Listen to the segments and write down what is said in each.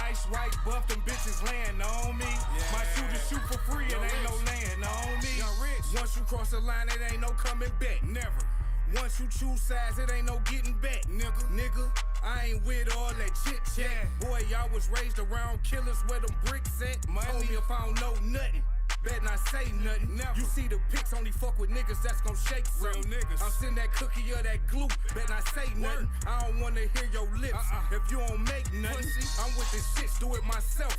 nice white buff, them bitches laying on me. Yeah. My shooter shoot for free, it ain't no laying on me. Young Rich. Once you cross the line, it ain't no coming back. Never. Once you choose sides, it ain't no getting back. Nigga, I ain't with all that chit chat. Yeah. Boy, y'all was raised around killers where them bricks at. Told me if I don't know nothing, bet not say nothing. Never. You see the pics, only fuck with niggas that's gon' shake something. Real niggas. I'm sending that cookie or that glue, bet not say nothing. I don't wanna hear your lips if you don't make nothing. I'm with the shits, do it myself.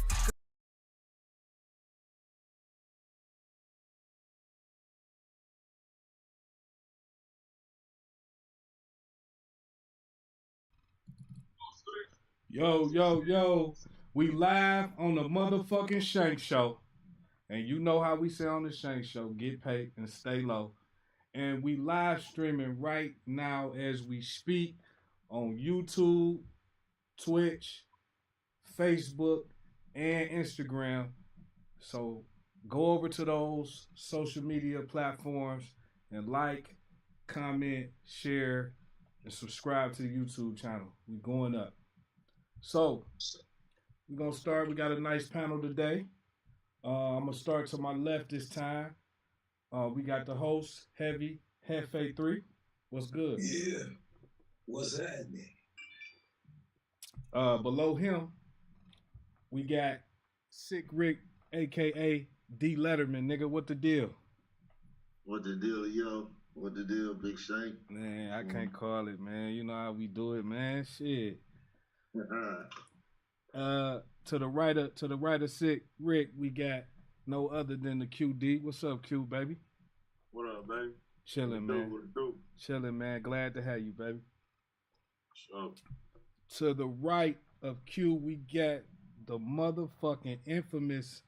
Yo, we live on the motherfucking Shank Show. And you know how we say on the Shank Show, get paid and stay low. And we live streaming right now as we speak on YouTube, Twitch, Facebook, and Instagram. So go over to those social media platforms and like, comment, share, and subscribe to the YouTube channel. We going up. So, we're going to start. We got a nice panel today. I'm going to start to my left this time. We got the host, Heavy, Hefe 3. What's good? Yeah. What's happening? Below him, we got Sick Rick, a.k.a. D. Letterman. Nigga, what the deal? What the deal, yo? What the deal, Big Shank? Man, I can't call it, man. You know how we do it, man. Shit. To the right of Sick Rick, we got no other than the QD. What's up, Q, baby? What up, baby? Chilling, man. What it do? Chilling, man. Glad to have you, baby. Sure. To the right of Q, we got the motherfucking infamous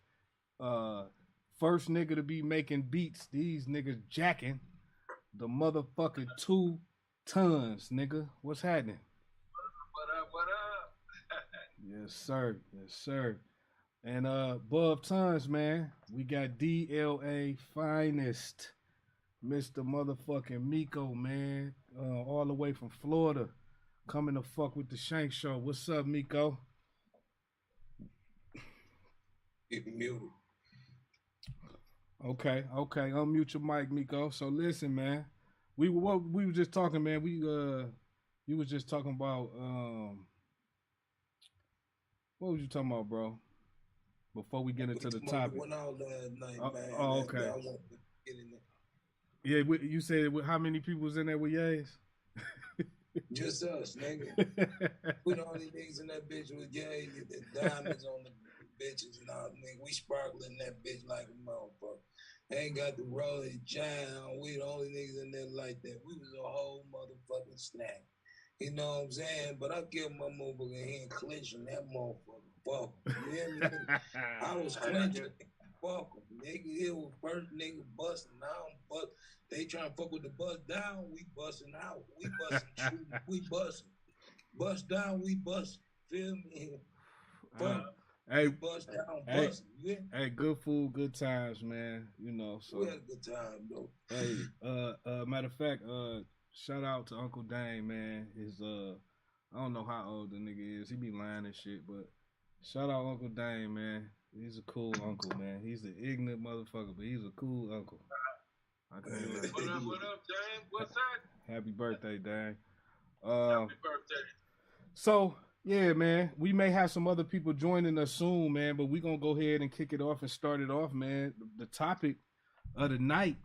first nigga to be making beats. These niggas jacking the motherfucking 2 tons, nigga. What's happening? What up? Yes, sir. Yes, sir. And above tons, man, we got DLA finest, Mr. motherfucking Miko, man, all the way from Florida, coming to fuck with the Shank Show. What's up, Miko? Get muted. Okay. Unmute your mic, Miko. So listen, man, we were just talking, man. You was just talking about what was you talking about, bro? Before we get into the topic. Went out last night, man. Oh, okay. I want to get in there. Yeah, you said how many people was in there with yays? Just us, nigga. We the only niggas in that bitch with yays, the diamonds on the bitches and all, nigga. We sparkling that bitch like a motherfucker. Ain't got the rolling giant. We the only niggas in there like that. We was a whole motherfucking snack. You know what I'm saying? But I give my motherfucking hand clenching that motherfucker. Fuck. You hear me? I was clenching. Fuck them. Nigga, it was first nigga busting out. But they trying to fuck with the bust down. We busting out. We busting. We busting. Bust down. We busting. Feel me? Fuck. Hey, bust down. Busting. Yeah. Hey, good food, good times, man. You know. So we had a good time, though. Hey, matter of fact, shout out to Uncle Dane, man. I don't know how old the nigga is. He be lying and shit, but shout out Uncle Dane, man. He's a cool uncle, man. He's an ignorant motherfucker, but he's a cool uncle. What up, Dane? What's that? Happy birthday, Dane. Happy birthday. So, yeah, man, we may have some other people joining us soon, man, but we're going to go ahead and kick it off and start it off, man. The topic of the night,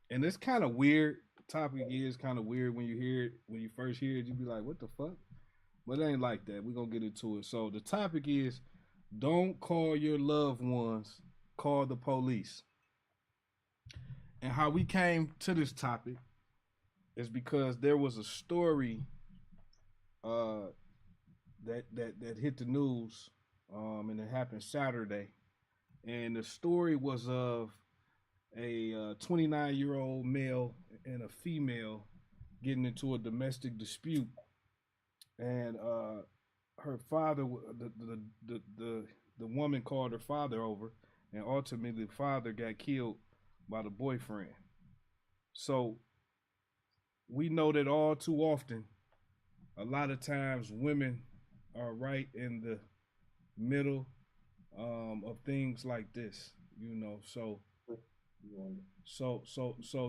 and it's kind of weird. Topic is kind of weird when you hear it. When you first hear it, you be like, what the fuck? But it ain't like that. We're going to get into it. So the topic is, don't call your loved ones, call the police. And how we came to this topic is because there was a story that hit the news, and it happened Saturday. And the story was of a 29-year-old male and a female getting into a domestic dispute, and her father, the woman called her father over, and ultimately the father got killed by the boyfriend. So we know that all too often, a lot of times women are right in middle of things like this, you know. So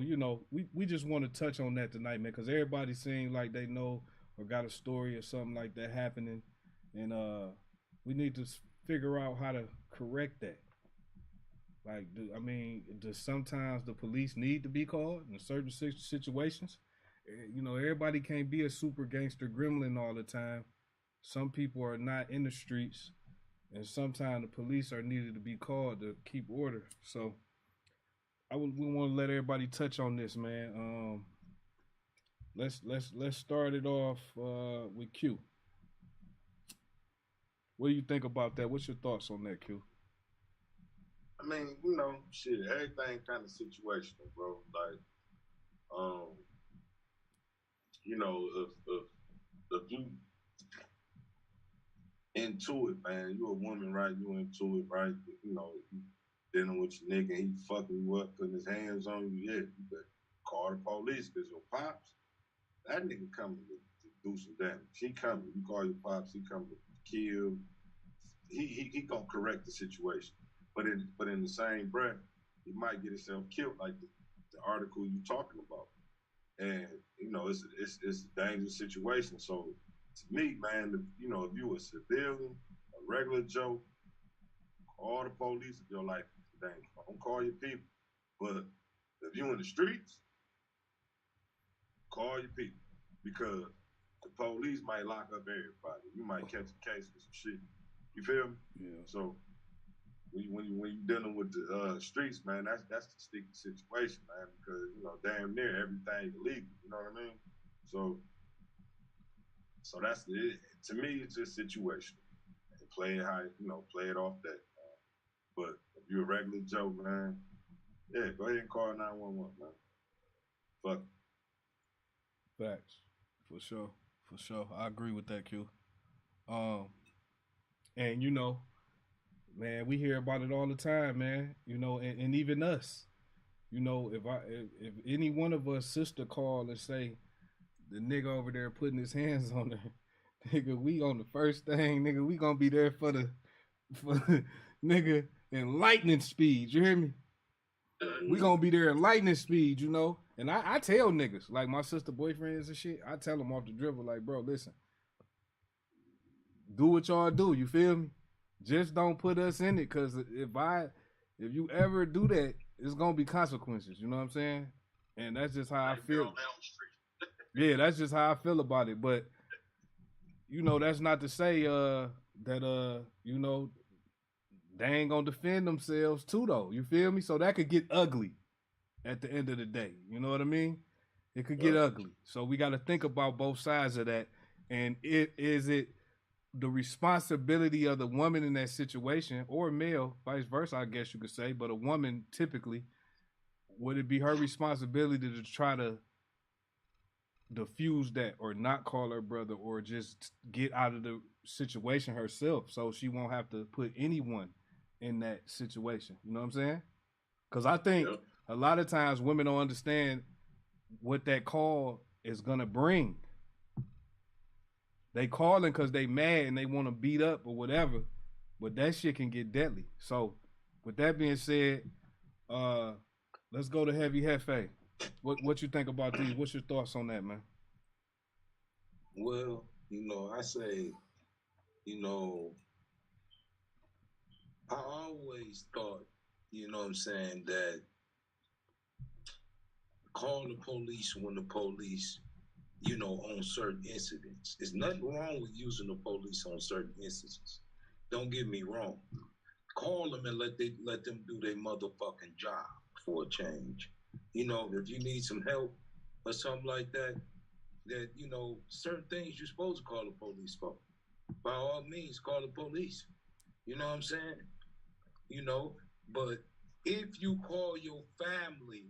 you know, we just want to touch on that tonight, man, because everybody seems like they know or got a story or something like that happening, and we need to figure out how to correct that. Like, does sometimes the police need to be called in certain situations? You know, everybody can't be a super gangster gremlin all the time. Some people are not in the streets, and sometimes the police are needed to be called to keep order. So we want to let everybody touch on this, man. Let's start it off with Q. What do you think about that? What's your thoughts on that, Q? I mean, you know, shit, everything kind of situational, bro. Like, you know, if you into it, man, you a woman, right? You into it, right? You know, you dealing with your nigga, he fucking you up, putting his hands on you, yeah, you better call the police, because your pops, that nigga coming to do some damage. He coming, you call your pops, he coming to kill. He gonna correct the situation. But in the same breath, he might get himself killed, like the article you talking about. And you know, it's a dangerous situation. So to me, man, if you a civilian, a regular Joe, call the police if your life is in danger. Don't call your people. But if you in the streets, call your people, because the police might lock up everybody. You might catch a case for some shit. You feel me? Yeah. So when you dealing with the streets, man, that's the sticky situation, man, because you know damn near everything illegal. You know what I mean? So that's it. To me, it's just situational. And play it how play it off that. But if you're a regular Joe, man, yeah, go ahead and call 911, man. Fuck. Facts, for sure. I agree with that, Q. And you know, man, we hear about it all the time, man. You know, and even us. You know, if any one of us sister call and say the nigga over there putting his hands on her, nigga, we on the first thing, nigga, we gonna be there for nigga in lightning speed. You hear me? We gonna be there in lightning speed, you know. And I tell niggas, like my sister boyfriends and shit, I tell them off the dribble, like, bro, listen, do what y'all do. You feel me? Just don't put us in it, cause if you ever do that, it's gonna be consequences. You know what I'm saying? And that's just how I feel. Yeah, that's just how I feel about it. But you know, that's not to say that you know, they ain't gonna defend themselves too, though. You feel me? So that could get ugly at the end of the day. You know what I mean? It could get ugly. So we got to think about both sides of that. And is it the responsibility of the woman in that situation, or male, vice versa, I guess you could say, but a woman typically, would it be her responsibility to try to diffuse that, or not call her brother, or just get out of the situation herself so she won't have to put anyone in that situation? You know what I'm saying? Because I think a lot of times women don't understand what that call is going to bring. They calling because they mad and they want to beat up or whatever, but that shit can get deadly. So with that being said, let's go to Heavy Hefe. What you think about these? What's your thoughts on that, man? Well, you know, I say, you know, I always thought, you know what I'm saying, that call the police when the police, you know, on certain incidents. There's nothing wrong with using the police on certain instances. Don't get me wrong. Call them and let them do their motherfucking job for a change. You know, if you need some help or something like that, you know, certain things you're supposed to call the police for. By all means, call the police. You know what I'm saying? You know, but if you call your family,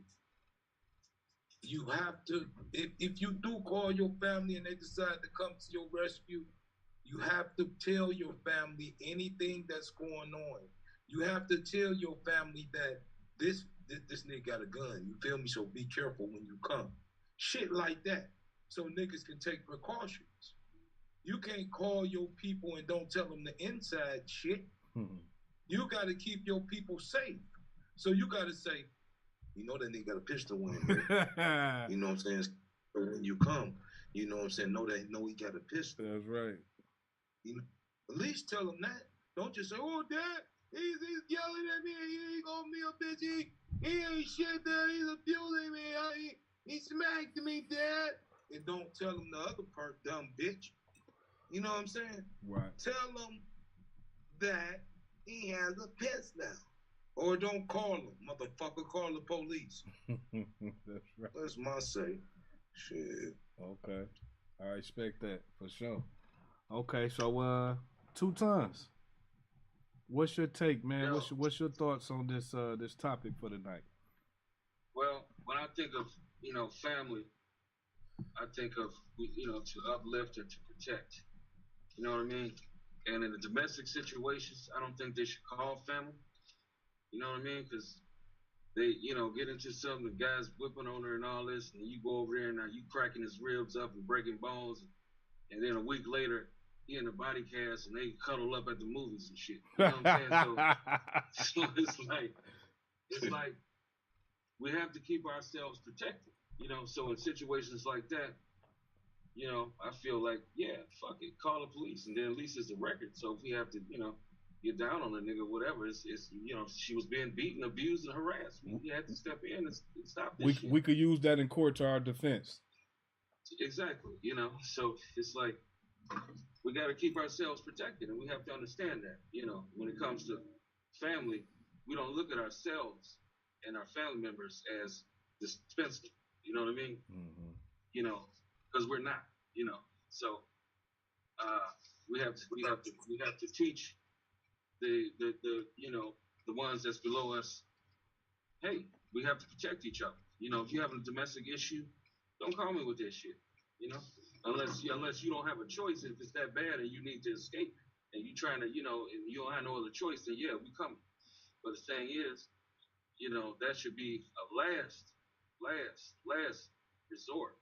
you have to, if you do call your family and they decide to come to your rescue, you have to tell your family anything that's going on. You have to tell your family that this nigga got a gun. You feel me? So be careful when you come. Shit like that. So niggas can take precautions. You can't call your people and don't tell them the inside shit. You got to keep your people safe. So you got to say, you know that nigga got a pistol in him. You know what I'm saying? So when you come, you know what I'm saying? Know he got a pistol. That's right. You know, at least tell him that. Don't just say, oh, Dad, he's yelling at me. He called me a bitch. He ain't shit, Dad. He's abusing me. He smacked me, Dad. And don't tell him the other part, dumb bitch. You know what I'm saying? Right. Tell him that he has a pistol. Or don't call him, motherfucker. Call the police. That's right. That's my say. Shit. Okay. I respect that for sure. Okay, so 2 tons. What's your take, man? Yo. What's your thoughts on this this topic for tonight? Well, when I think of, family, I think of, to uplift and to protect. You know what I mean? And in the domestic situations, I don't think they should call family. You know what I mean? Because they, get into something, the guy's whipping on her and all this, and you go over there and now you cracking his ribs up and breaking bones, and then a week later, he in a body cast and they cuddle up at the movies and shit. You know what I'm saying? So it's like we have to keep ourselves protected. So in situations like that, I feel like, yeah, fuck it, call the police, and then at least it's a record. So if we have to, get down on a nigga, whatever, it's she was being beaten, abused, and harassed. We had to step in and stop this shit. We could use that in court to our defense. Exactly, So it's like we got to keep ourselves protected, and we have to understand that, when it comes to family, we don't look at ourselves and our family members as dispensable. You know what I mean? Mm-hmm. Because we're not. So we have to teach the ones that's below us. Hey, we have to protect each other. If you have a domestic issue, don't call me with that shit. Unless you don't have a choice. If it's that bad and you need to escape and you trying to, and you don't have no other choice, then yeah, we coming. But the thing is, that should be a last resort.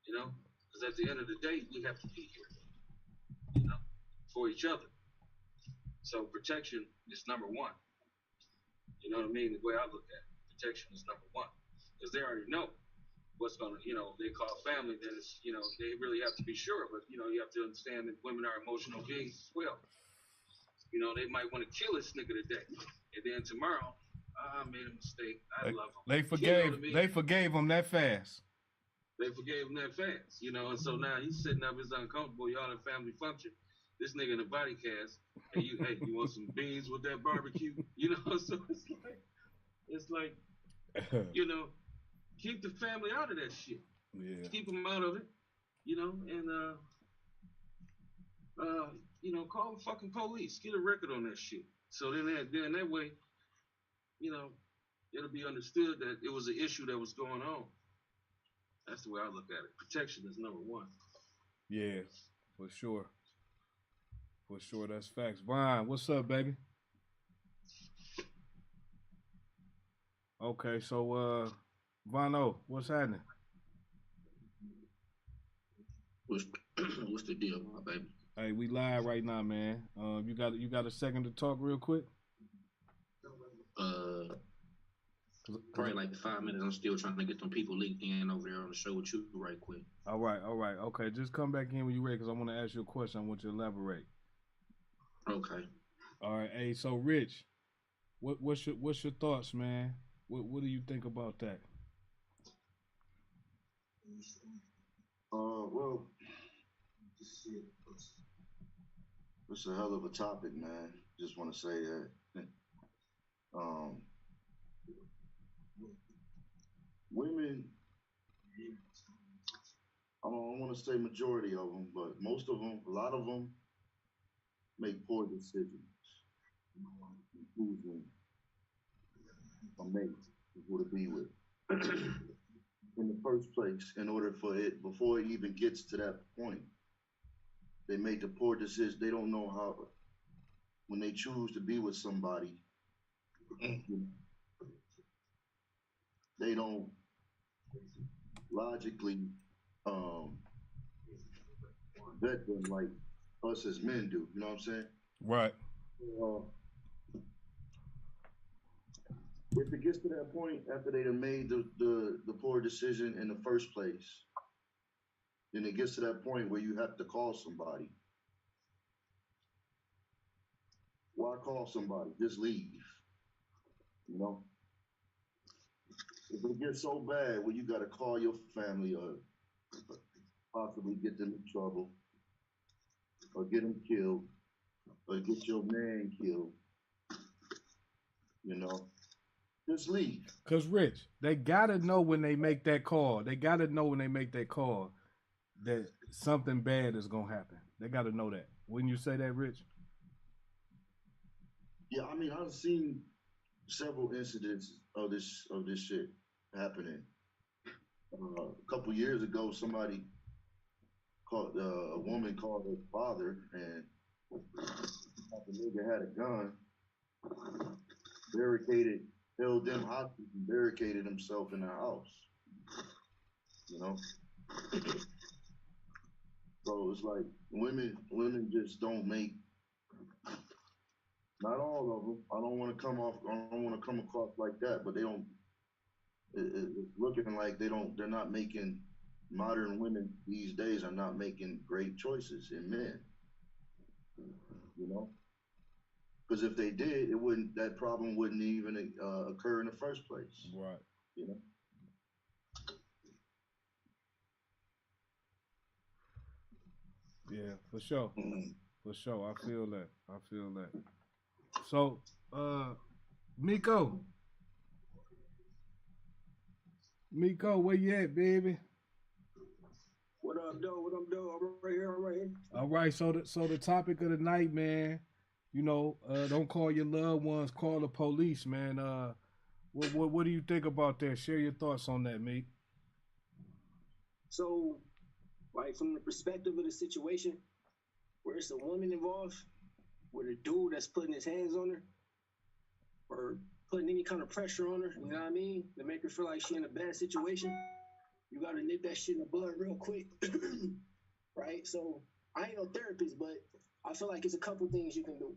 Because at the end of the day, we have to be here, for each other. So protection is number one. You know what I mean? The way I look at it, protection is number one. Because they already know what's going to, they call family, then it's, they really have to be sure. But, you have to understand that women are emotional beings as well. They might want to kill this nigga today. And then tomorrow, I made a mistake. I love him. They forgave him that fast. They forgave him that fast, and so now he's sitting up, it's uncomfortable, y'all in family function. This nigga in a body cast, and you want some beans with that barbecue? So it's like, keep the family out of that shit. Yeah. Keep them out of it, and call the fucking police. Get a record on that shit. So then that way, it'll be understood that it was an issue that was going on. That's the way I look at it. Protection is number one. Yeah, for sure. For sure, that's facts. Vaughn, what's up, baby? Okay, so Vaughn, what's happening? What's the deal, my baby? Hey, we live right now, man. You got a second to talk real quick? Probably like 5 minutes. I'm still trying to get some people linked in over there on the show with you right quick. All right. Okay, just come back in when you're ready because I want to ask you a question. I want you to elaborate. Okay. All right. Hey, so Rich, what's your thoughts, man? What do you think about that? Well, it's a hell of a topic, man. Just want to say that. Women, I don't want to say majority of them, but most of them, a lot of them, make poor decisions. Choosing a mate who to be with. In the first place, in order for it, before it even gets to that point, they make a poor decision. They don't know how, when they choose to be with somebody, they don't vet them like us as men do. You know what I'm saying? Right. Uh, if it gets to that point after they done made the poor decision in the first place, then it gets to that point where you have to call somebody. Why call somebody? Just leave. You know? If it gets so bad where you gotta call your family or possibly get them in trouble or get them killed or get your man killed, you know, just leave. Cause Rich, they gotta know when they make that call. They gotta know when they make that call that something bad is gonna happen. They gotta know that. Wouldn't you say that, Rich? Yeah, I mean, I've seen several incidents of this shit happening. A couple years ago, somebody called a woman called her father, and the nigga had a gun, held them hostage, and barricaded himself in the house. You know, so it's like women just don't make. Not all of them. I don't want to come across like that, but they don't. It's looking like they're not making, modern women these days are not making great choices in men. You know, because if they did, that problem wouldn't even occur in the first place. Right. You know. Yeah, for sure. For sure. I feel that. So, Miko, where you at, baby? What up, though? What up, though? I'm right here. All right. So the topic of the night, man. You know, don't call your loved ones, call the police, man. What do you think about that? Share your thoughts on that, Meek. So, like, from the perspective of the situation, where it's a woman involved, with a dude that's putting his hands on her, or putting any kind of pressure on her, you know what I mean, to make her feel like she in a bad situation, you gotta nip that shit in the bud real quick, right? So, I ain't no therapist, but I feel like it's a couple things you can do.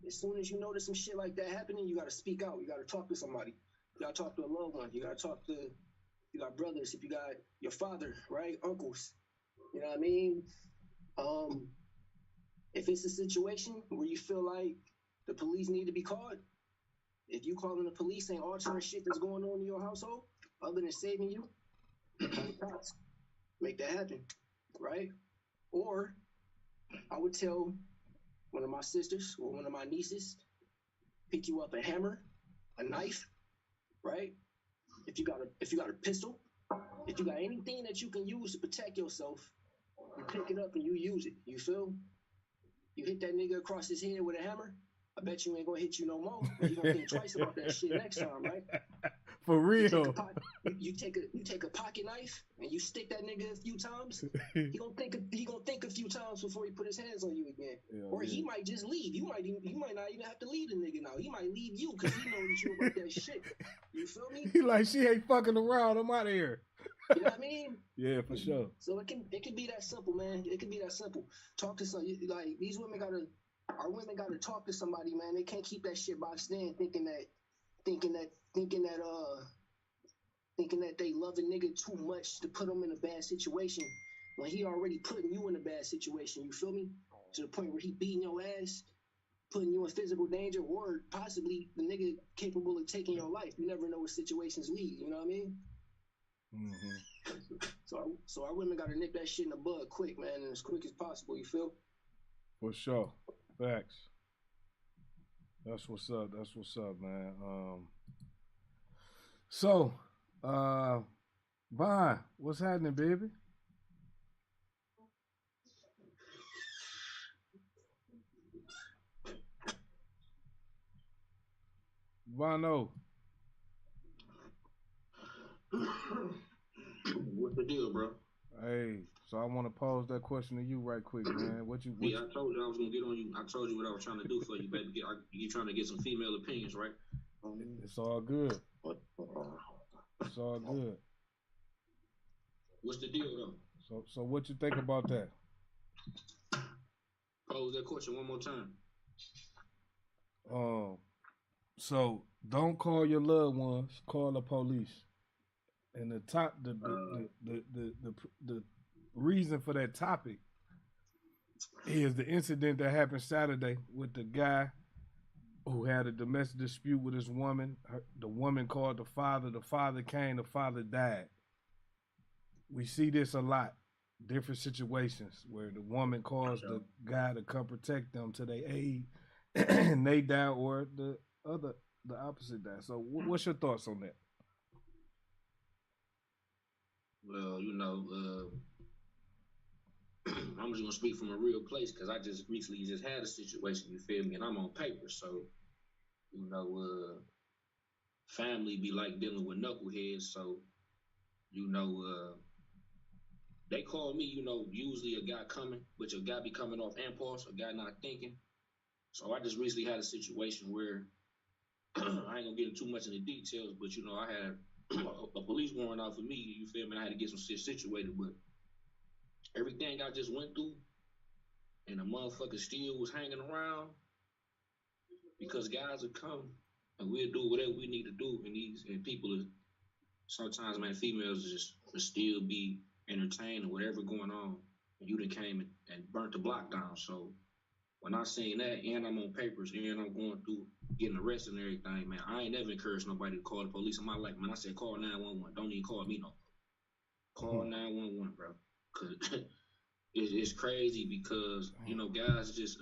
As soon as you notice some shit like that happening, you gotta speak out. You gotta talk to somebody. You gotta talk to a loved one. You got brothers, if you got your father, right? Uncles. You know what I mean? If it's a situation where you feel like the police need to be called, if you calling the police ain't altering shit that's going on in your household, other than saving you, call the cops. Make that happen, right? Or I would tell one of my sisters or one of my nieces, pick you up a hammer, a knife, right? If you got a pistol, if you got anything that you can use to protect yourself, you pick it up and you use it. You feel? You hit that nigga across his head with a hammer, I bet you ain't gonna hit you no more. But you gonna think twice about that shit next time, right? For real. You take a pocket knife and you stick that nigga a few times. He gonna think a few times before he put his hands on you again. Yeah, or he might just leave. You might not even have to leave the nigga now. He might leave you because he know that you about that shit. You feel me? He like, she ain't fucking around. I'm out of here. You know what I mean? Yeah, for sure. So it can be that simple, man. It can be that simple. Talk to like these women our women gotta talk to somebody, man. They can't keep that shit boxed in, thinking that they love a nigga too much to put him in a bad situation when he already putting you in a bad situation. You feel me? To the point where he beating your ass, putting you in physical danger, or possibly the nigga capable of taking your life. You never know what situations lead. You know what I mean? Mm-hmm. So our women gotta nip that shit in the bud quick, man, and as quick as possible. You feel? For sure. Facts. That's what's up. That's what's up, man. So, Vaughn, what's happening, baby? Vaughn, What's the deal, bro? hey, so I want to pose that question to you right quick, man. Yeah, I told you I was gonna get on you. I told you what I was trying to do for you, baby. You trying to get some female opinions, right? It's all good. It's all good. What's the deal, though? So what you think about that? Pose that question one more time. So don't call your loved ones. Call the police. And the reason for that topic is the incident that happened Saturday with the guy who had a domestic dispute with his woman. The woman called the father. The father came. The father died. We see this a lot. Different situations where the woman calls the guy to come protect them to their aid, and they die, or the opposite die. So, what's your thoughts on that? Well, I'm just gonna speak from a real place because I just recently just had a situation. You feel me? And I'm on paper, so family be like dealing with knuckleheads. So, they call me, usually a guy coming, but a guy be coming off impulse, a guy not thinking. So I just recently had a situation where I ain't gonna get into too much in the details, but I had a police warrant out for me. You feel me? And I had to get some shit situated, but everything I just went through, and the motherfucker still was hanging around because guys will come and we'll do whatever we need to do, and people are sometimes, man, females just will still be entertained or whatever going on, and you done came and burnt the block down. So when I seen that, and I'm on papers, and I'm going through getting arrested and everything, man, I ain't never encouraged nobody to call the police in my life, man. I said, call 911. Don't even call me no more. Call 911, bro. Cause it's crazy because, guys just,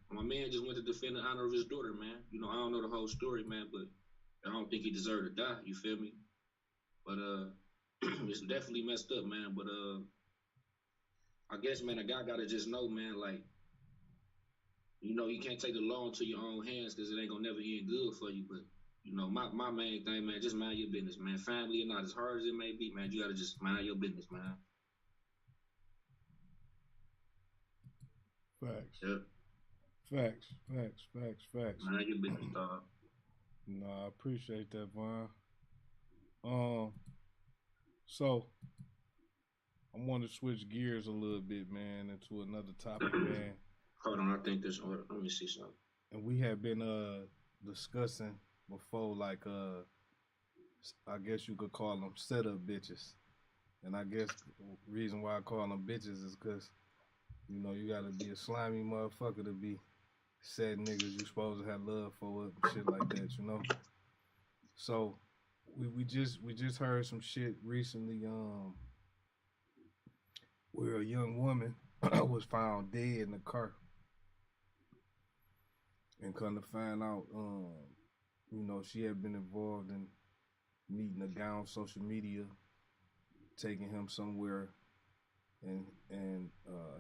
my man just went to defend the honor of his daughter, man. I don't know the whole story, man, but I don't think he deserved to die, you feel me? But, it's definitely messed up, man. But I guess, man, a guy gotta just know, man, like, you can't take the law into your own hands because it ain't gonna never end good for you. But my main thing, man, just mind your business, man. Family or not, as hard as it may be, man, you gotta just mind your business, man. Facts. Yep. Facts. Mind your business, dog. No, I appreciate that, Von. So I want to switch gears a little bit, man, into another topic, man. Hold on, I think this. Let me see something. And we have been discussing before, like I guess you could call them setup bitches. And I guess the reason why I call them bitches is because you gotta be a slimy motherfucker to be sad niggas you supposed to have love for and shit like that, So we just heard some shit recently, where a young woman was found dead in the car. And come to find out, she had been involved in meeting a guy on social media, taking him somewhere, and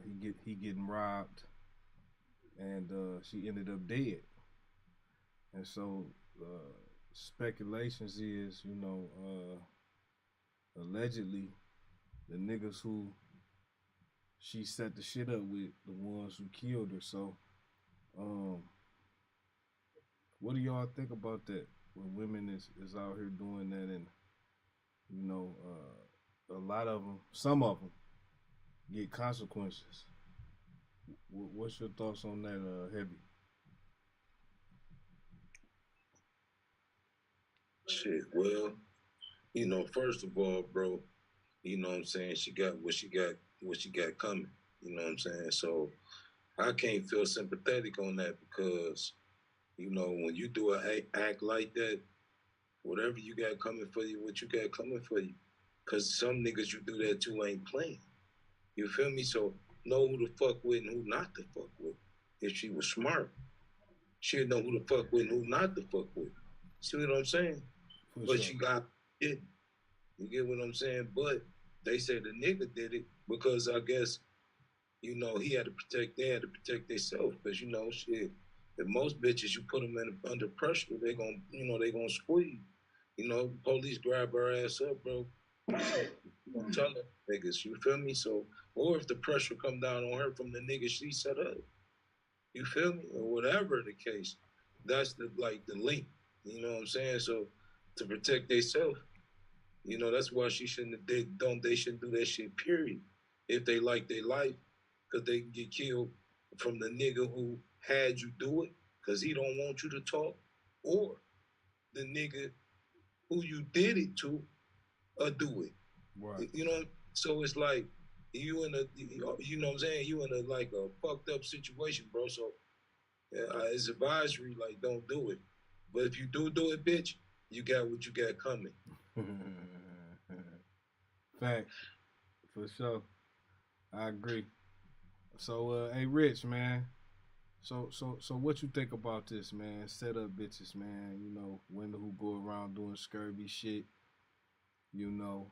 he getting robbed, and she ended up dead. And so speculations is, allegedly the niggas who she set the shit up with, the ones who killed her. So what do y'all think about that? When women is out here doing that, and a lot of them, some of them, get consequences. What's your thoughts on that, Heavy? Shit, well, first of all, bro, what I'm saying, she got what she got coming. What I'm saying? So I can't feel sympathetic on that because, when you do an act like that, whatever you got coming for you, what you got coming for you. Because some niggas you do that to ain't playing. You feel me? So know who to fuck with and who not to fuck with. If she was smart, she'd know who to fuck with and who not to fuck with. See what I'm saying? But she got it. You get what I'm saying? But they said the nigga did it because I guess, they had to protect themselves. Because, shit, if most bitches, you put them under pressure, they gonna squeeze. Police grab her ass up, bro. Tell them niggas, you feel me? So, or if the pressure come down on her from the nigga she set up, you feel me? Or whatever the case, that's the link. You know what I'm saying? So, to protect themselves, that's why she shouldn't do that shit, period. If they like their life, because they can get killed from the nigga who had you do it because he don't want you to talk, or the nigga who you did it to do it. Right. You know, so it's like you in a, you know what I'm saying? You in a like a fucked up situation, bro. So it's advisory, like don't do it. But if you do it, bitch, you got what you got coming. Fact, for sure. I agree. So, hey, Rich, man. So, what you think about this, man? Set up bitches, man. You know, women who go around doing scurvy shit. You know,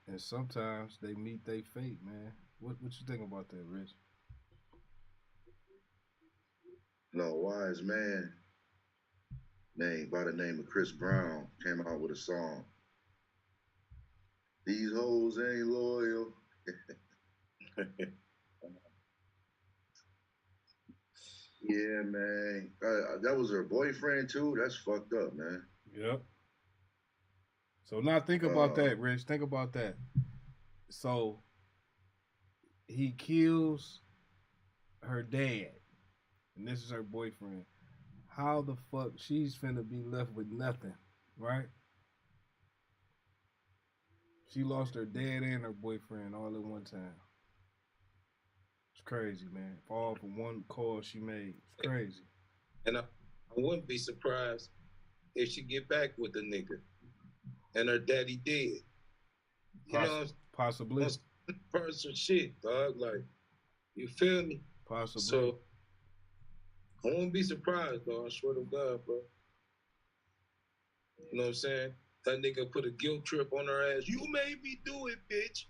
and sometimes they meet their fate, man. What you think about that, Rich? No, wise man by the name of Chris Brown came out with a song. These hoes ain't loyal. Yeah, man. That was her boyfriend too. That's fucked up, man. Yep. So now think about that, Rich. Think about that. So he kills her dad, and this is her boyfriend. How the fuck she's finna be left with nothing, right? She lost her dad and her boyfriend all at one time. It's crazy, man. All for one call she made. It's crazy. And I wouldn't be surprised if she get back with the nigga and her daddy dead. You know, possibly. Personal shit, dog. Like, you feel me? Possibly. So I won't be surprised, dog. I swear to God, bro. You know what I'm saying? That nigga put a guilt trip on her ass. You made me do it, bitch.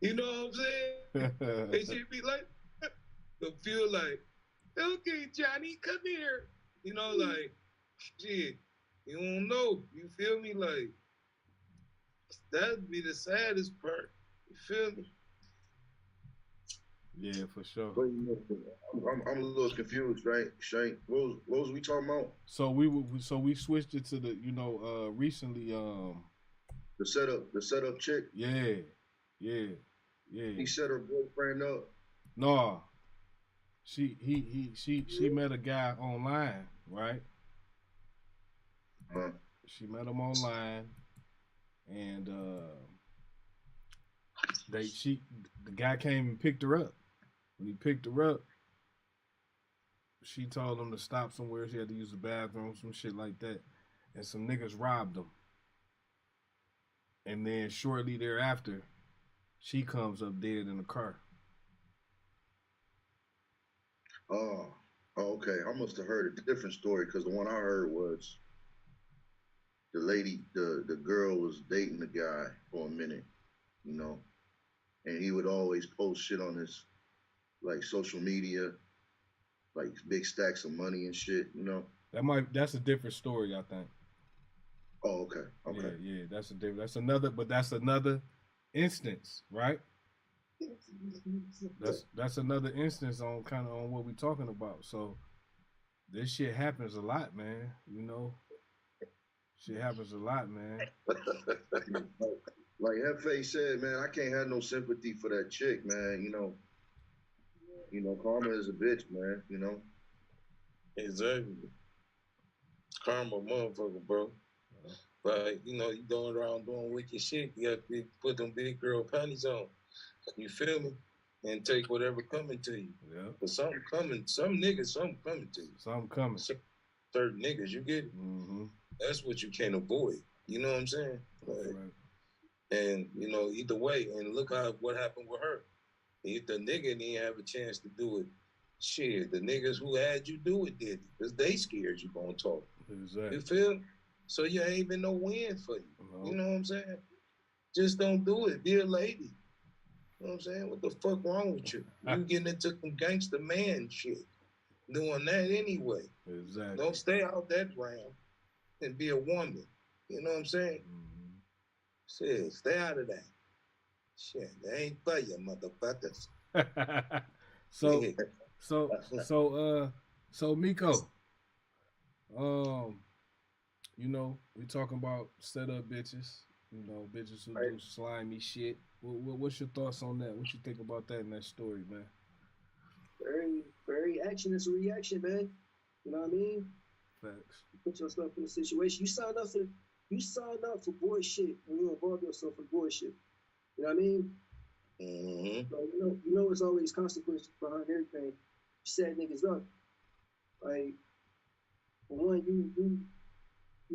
You know what I'm saying? And she'd be like, feel like, okay, Johnny, come here. You know, like, shit, you don't know. You feel me? Like, that'd be the saddest part. You feel me? Yeah, for sure. I'm a little confused, right, Shane? What was we talking about? So we switched it to the, you know, recently the setup chick. Yeah. He set her boyfriend up. No, she met a guy online, right? She met him online, and the guy came and picked her up. When he picked her up, she told him to stop somewhere. She had to use the bathroom, some shit like that, and some niggas robbed him. And then shortly thereafter, she comes up dead in the car. Oh, okay. I must have heard a different story because the one I heard was the lady, the girl was dating the guy for a minute, you know, and he would always post shit on his like social media, like big stacks of money and shit, you know. That's a different story, I think. Oh, okay. Yeah, that's another instance, right? That's another instance on kind of on what we're talking about. So this shit happens a lot, man. You know, shit happens a lot, man. Like Hefe said, man, I can't have no sympathy for that chick, man. You know, karma is a bitch, man. You know. Exactly. Karma, motherfucker, bro. But you know, you going around doing wicked shit. You have to put them big girl panties on. You feel me? And take whatever coming to you. Yeah. But something coming to you. Something coming. Certain niggas, you get it? Mm-hmm. That's what you can't avoid. You know what I'm saying? Like, Right. And, you know, either way, and look what happened with her. If the nigga didn't have a chance to do it, shit, the niggas who had you do it did it. Because they scared you gonna talk. Exactly. You feel? So you ain't even no win for you. No. You know what I'm saying? Just don't do it. Be a lady. You know what I'm saying? What the fuck wrong with you? You getting into some gangster man shit. Doing that anyway. Exactly. Don't stay out that round and be a woman. You know what I'm saying? Mm-hmm. Shit, stay out of that. Shit, they ain't for you, motherfuckers. So Miko, you know, we talking about set up bitches, you know, bitches who do slimy shit, What's your thoughts on that? What you think about that in that story, man? Very action is a reaction, man. You know what I mean? Facts. You put yourself in a situation. You sign up for bullshit when you involve yourself in bullshit. You know what I mean? Mm-hmm. So, you know, it's always consequences behind everything. You set niggas up. Like, for one, you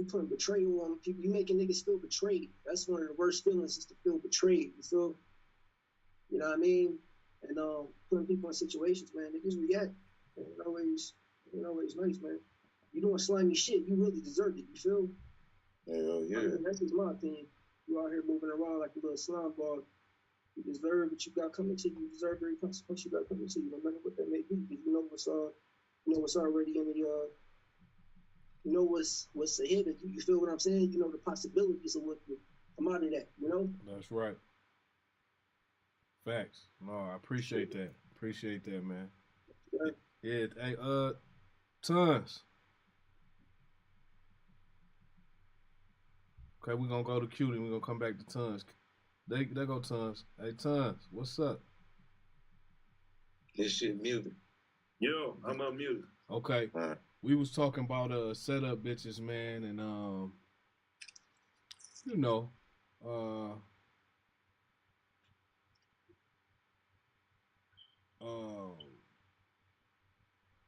putting betrayal on people. You making niggas feel betrayed. That's one of the worst feelings, is to feel betrayed. You know what I mean? And putting people in situations, man, niggas react. It ain't always nice, man. You doing slimy shit, you really deserve it. You feel? Hell yeah. I mean, that's just my opinion. You out here moving around like a little slime ball. You deserve what you got coming to you. You deserve every consequence you got coming to you, no matter what that may be. Because you know what's already in the you know what's ahead of you. You feel what I'm saying? You know the possibilities of what could come out of that. You know? That's right. Facts. No, I appreciate that. Appreciate that, man. Yeah. Hey, Tons. Okay, we're gonna go to Cutie. We're gonna come back to Tons. There go Tons. Hey, Tons, what's up? This shit muted. Yo, I'm unmuted. Okay. All right. We was talking about setup bitches, man, and you know,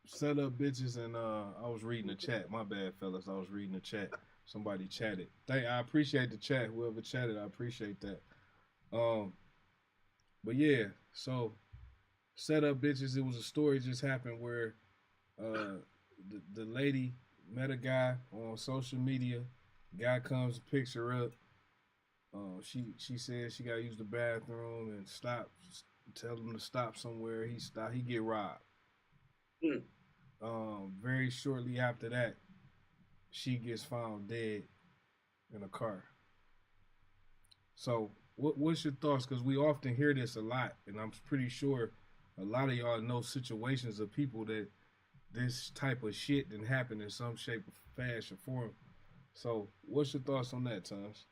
setup bitches, and I was reading the chat. My bad, fellas. I was reading the chat. Somebody chatted. I appreciate the chat. Whoever chatted, I appreciate that. But yeah, so setup bitches. It was a story just happened where the lady met a guy on social media. Guy comes, picks her up. She says she gotta use the bathroom and tell him to stop somewhere. He get robbed. Very shortly after that, she gets found dead in a car. So what's your thoughts? Because we often hear this a lot, and I'm pretty sure a lot of y'all know situations of people that this type of shit didn't happen in some shape or fashion for them. So what's your thoughts on that, Tons?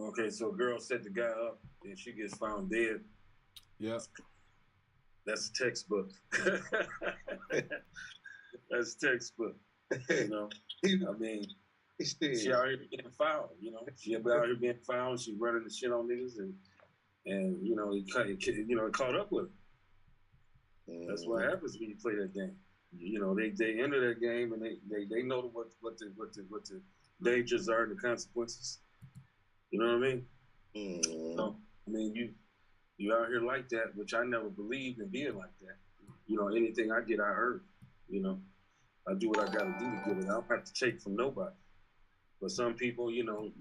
Okay, so a girl set the guy up and she gets found dead. Yeah. That's textbook. That's textbook. You know, I mean, she out here getting found. You know, she out here being found. She running the shit on niggas, and you know, it caught up with her. That's what happens when you play that game. You know, they enter that game and they know what the dangers are and the consequences. You know what I mean? So, I mean, you out here like that, which I never believed in being like that. You know, anything I get, I earn. You know, I do what I got to do to get it. I don't have to take from nobody. But some people, you know,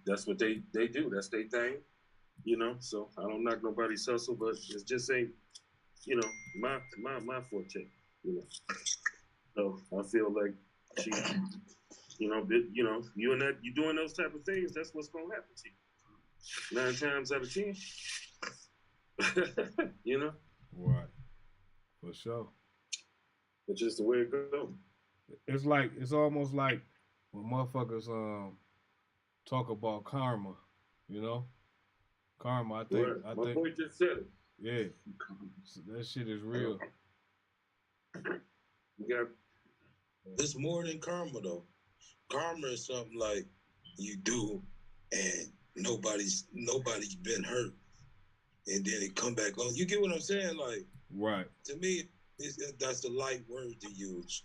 that's what they do. That's their thing. You know, so I don't knock nobody's hustle, but it just ain't, you know, my forte. You know, so I feel like she, you know, you doing those type of things. That's what's gonna happen to you. 9 times out of 10. You know? Right. For sure. It's just the way it goes. It's almost like when motherfuckers talk about karma, you know? Karma, I think My boy just said it. Yeah. So that shit is real. You got It's more than karma though. Karma is something like you do and nobody's been hurt. And then it come back on. You get what I'm saying? Like, right. To me, that's the light word to use.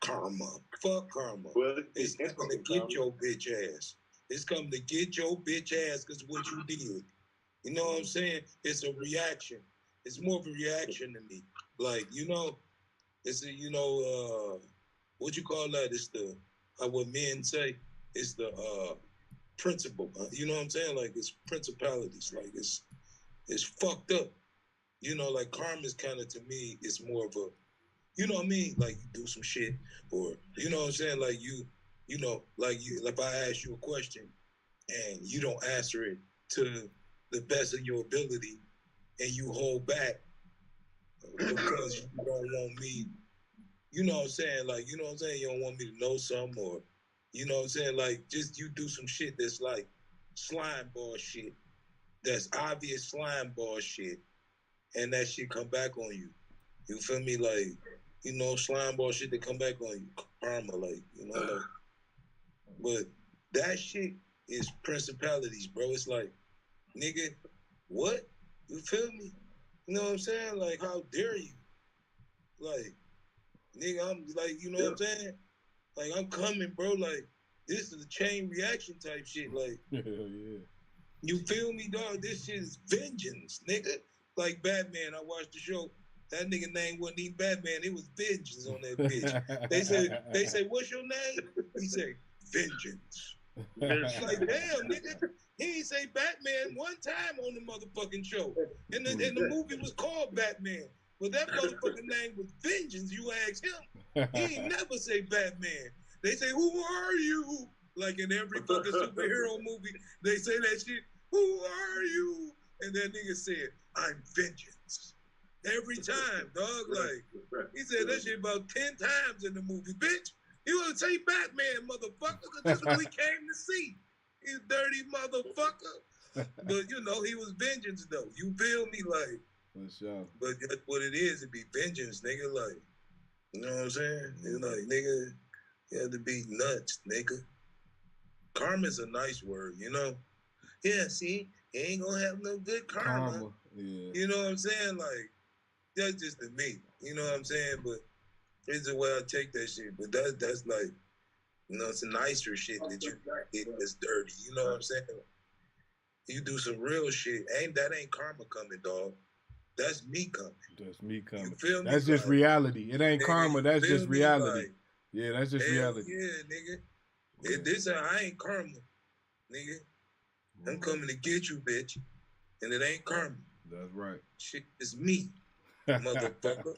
Karma. Fuck karma. Well, it's coming to get your bitch ass. It's coming to get your bitch ass because what you did. You know what I'm saying? It's a reaction. It's more of a reaction to me. Like, you know, it's a, you know, what you call that? It's the, what men say, it's the principle. You know what I'm saying? Like, it's principalities. Like, it's fucked up. You know, like karma is kind of, to me, it's more of a, you know what I mean? Like you do some shit or, you know what I'm saying? Like you know, like if I ask you a question and you don't answer it to the best of your ability and you hold back because you don't want me, you know what I'm saying? Like, you know what I'm saying? You don't want me to know something or, you know what I'm saying? Like just you do some shit that's like slime ball shit that's obvious slime ball shit, and that shit come back on you. You feel me? Like, you know, slime ball shit that come back on you, karma, like, you know, like. But that shit is principalities, bro. It's like, nigga, what? You feel me? You know what I'm saying? Like, how dare you? Like, nigga, I'm like, you know what I'm saying? Like, I'm coming, bro. Like, this is a chain reaction type shit. Like, yeah. You feel me, dog? This shit is vengeance, nigga. Like Batman, I watched the show. That nigga name wasn't even Batman. It was Vengeance on that bitch. They say, what's your name? He said, Vengeance. Like, damn, nigga. He ain't say Batman one time on the motherfucking show. And the movie was called Batman. But that motherfucking name was Vengeance. You ask him. He ain't never say Batman. They say, who are you? Like in every fucking superhero movie, they say that shit. Who are you? And that nigga said, I'm Vengeance. Every time, dog. Like, he said that shit about 10 times in the movie. Bitch, you want to say Batman, motherfucker, because this is what we came to see. You dirty motherfucker. But, you know, he was Vengeance, though. You feel me? Like, for sure. But that's what it is. It be vengeance, nigga. Like, you know what I'm saying? It's like, nigga, you have to be nuts, nigga. Karma's a nice word, you know? Yeah, see, you ain't gonna have no good karma. Yeah. You know what I'm saying? Like, that's just to me. You know what I'm saying? But it's the way I take that shit. But that's like, you know, it's a nicer shit that you get that's dirty. You know what I'm saying? You do some real shit. Ain't karma coming, dog. That's me coming. That's me coming. You feel me? That's just like, reality. It ain't nigga, karma. That's just reality. Like, yeah, that's just reality. Yeah, nigga. I ain't karma, nigga. I'm coming to get you, bitch. And it ain't karma. That's right. Shit, it's me, motherfucker.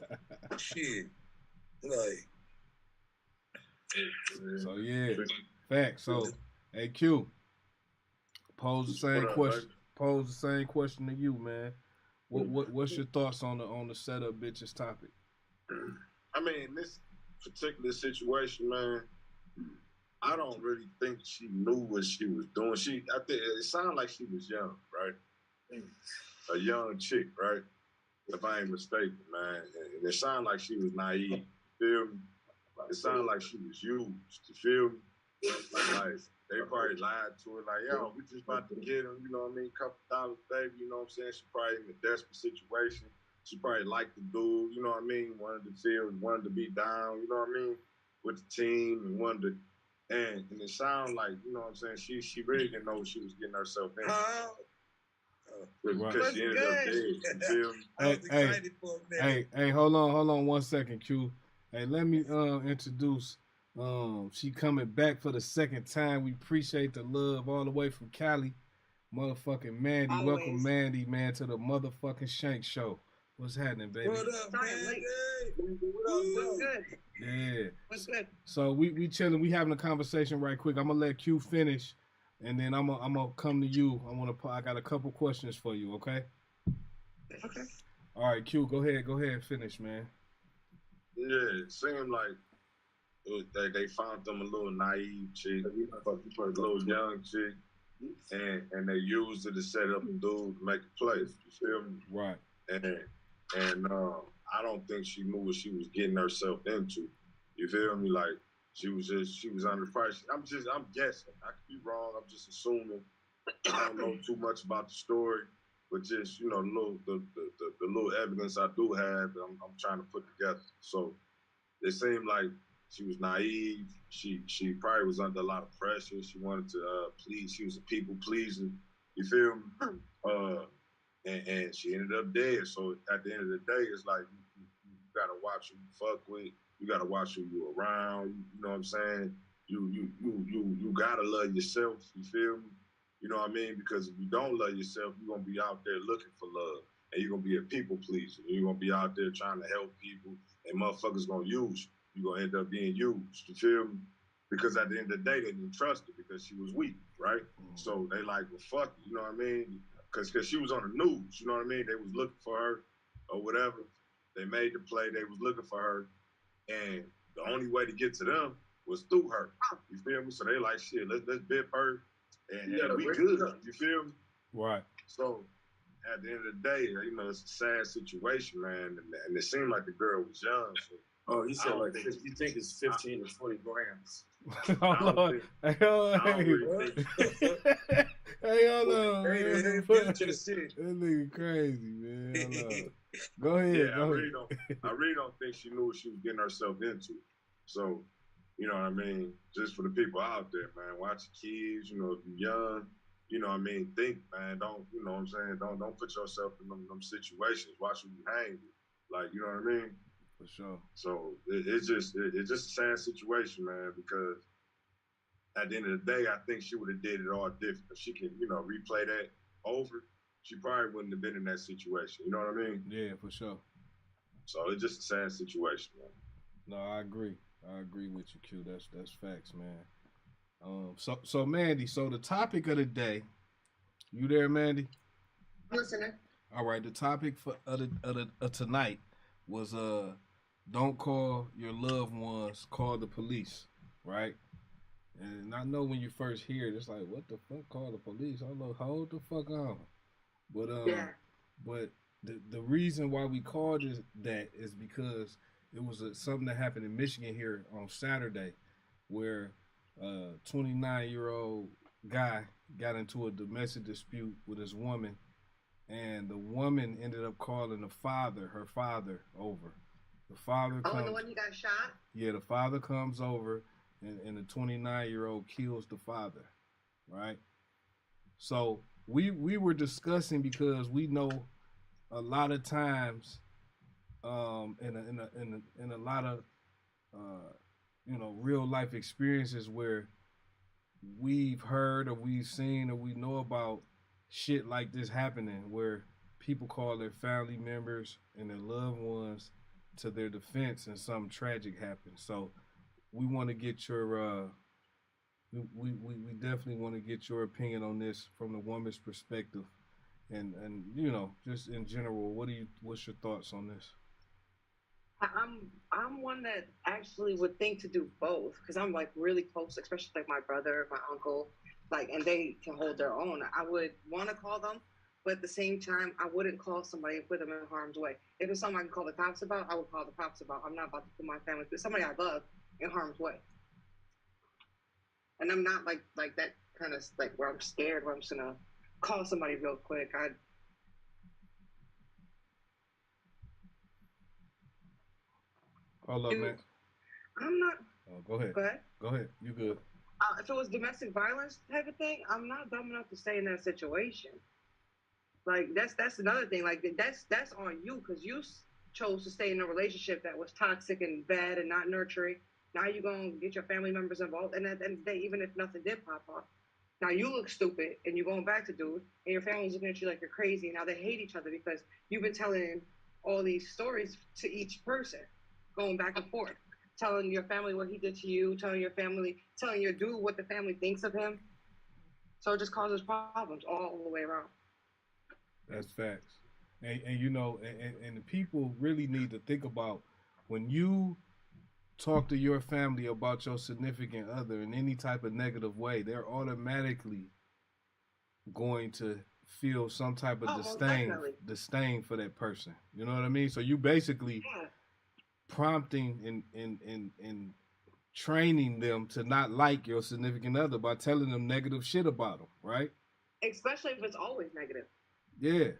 Shit. Like. So, yeah. Facts. So, hey, Q. Pose the same question. Pose the same question to you, man. What's your thoughts on the setup bitches topic? I mean, this particular situation, man, I don't really think she knew what she was doing. I think it sounded like she was young, right? A young chick, right? If I ain't mistaken, man. And it sounded like she was naive. Feel me? It sounded like she was used. You feel me? Like they probably lied to her, like, yo, we just about to get him, you know what I mean? Couple dollars, baby, you know what I'm saying? She probably in a desperate situation. She probably liked the dude, you know what I mean? Wanted to be down, you know what I mean? With the team and and it sounded like, you know what I'm saying? She really didn't know what she was getting herself into. Because she ended up dead, you feel me? Hey, hold on 1 second, Q. Hey, let me introduce she coming back for the second time. We appreciate the love all the way from Cali. Motherfucking Mandy. Always. Welcome Mandy, man, to the motherfucking Shank Show. What's happening, baby? What up, man? What's good? Yeah. What's good? So we chilling, we having a conversation right quick. I'm gonna let Q finish and then I'm gonna come to you. I got a couple questions for you, okay? Okay. All right, Q, go ahead, finish, man. Yeah, it seemed like they found them a little naive chick, a little young chick, and they used it to set up a dude to make a play. You feel me? Right. And I don't think she knew what she was getting herself into. You feel me? Like she was under pressure. I'm guessing. I could be wrong. I'm just assuming. I don't know too much about the story, but just, you know, the little evidence I do have, I'm trying to put together. So it seemed like she was naive. She probably was under a lot of pressure. She wanted to please. She was a people pleaser. You feel me? And she ended up dead. So at the end of the day, it's like you gotta watch who you fuck with. You gotta watch who you around. You know what I'm saying? You gotta love yourself. You feel me? You know what I mean? Because if you don't love yourself, you're gonna be out there looking for love, and you're gonna be a people pleaser. You're gonna be out there trying to help people, and motherfuckers gonna use you. You're gonna end up being used. You feel me? Because at the end of the day, they didn't trust her because she was weak, right? So they like, well, fuck it, you know what I mean? Because she was on the news, you know what I mean? They was looking for her or whatever. They made the play. They was looking for her, and the only way to get to them was through her. You feel me? So they like, shit, let's bip her, and we good. You feel me? Right. So at the end of the day, you know, it's a sad situation, man, and it seemed like the girl was young. So Oh, he I said don't like think- 50, you think it's 15 to 20 grams. Oh, don't Lord. think- Hey, oh, I don't hey. really think Hey, hold on, Hey, man. they That ain't finished the shit. nigga crazy, man. Hold on. Go ahead. Yeah, I go really ahead. don't think she knew what she was getting herself into. So, you know what I mean? Just for the people out there, man, watch your kids, you know, if you're young, you know what I mean? Think, man, don't, you know what I'm saying? Don't put yourself in them situations. Watch who you hang with. Like, you know what I mean? For sure. So it's just a sad situation, man, because at the end of the day, I think she would have did it all different. If she can, you know, replay that over, she probably wouldn't have been in that situation. You know what I mean? Yeah, for sure. So it's just a sad situation, man. No, I agree. I agree with you, Q. That's facts, man. So Mandy, so the topic of the day, you there, Mandy? Listening. All right, the topic for tonight was don't call your loved ones, call the police, right? And I know when you first hear it, it's like, what the fuck, call the police? I'm like, hold the fuck on. But Yeah. but the reason why we called it that is because it was something that happened in Michigan here on Saturday, where a 29-year-old guy got into a domestic dispute with his woman, and the woman ended up calling her father over. The father Oh, comes, and the one who got shot? yeah, the father comes over, and the 29-year-old kills the father, right? So we were discussing, because we know a lot of times, in a lot of you know, real life experiences where we've heard or we've seen or we know about shit like this happening, where people call their family members and their loved ones to their defense and something tragic happens. So we want to get your we definitely want to get your opinion on this from the woman's perspective, and you know, just in general, what's your thoughts on this? I'm one that actually would think to do both, because I'm like really close, especially like my brother, my uncle, like, and they can hold their own. I would want to call them, but at the same time, I wouldn't call somebody and put them in harm's way. If it's something I can call the cops about, I would call the cops about. I'm not about to put my family, but somebody I love, in harm's way. And I'm not like that kind of like where I'm scared, where I'm just gonna call somebody real quick. Hold up, man. I'm not. Oh, go ahead. Go ahead. Go ahead. You good? If it was domestic violence type of thing, I'm not dumb enough to stay in that situation. Like that's another thing. Like that's on you, because you chose to stay in a relationship that was toxic and bad and not nurturing. Now you're gonna get your family members involved, and at the end of the day, even if nothing did pop off, now you look stupid and you're going back to dude, and your family's looking at you like you're crazy. Now they hate each other because you've been telling all these stories to each person, going back and forth, telling your family what he did to you, telling your dude what the family thinks of him. So it just causes problems all the way around. That's facts. And you know, and the people really need to think about, when you talk to your family about your significant other in any type of negative way, they're automatically going to feel some type of disdain for that person. You know what I mean? So you basically prompting and training them to not like your significant other by telling them negative shit about them, right? Especially if it's always negative. Yeah.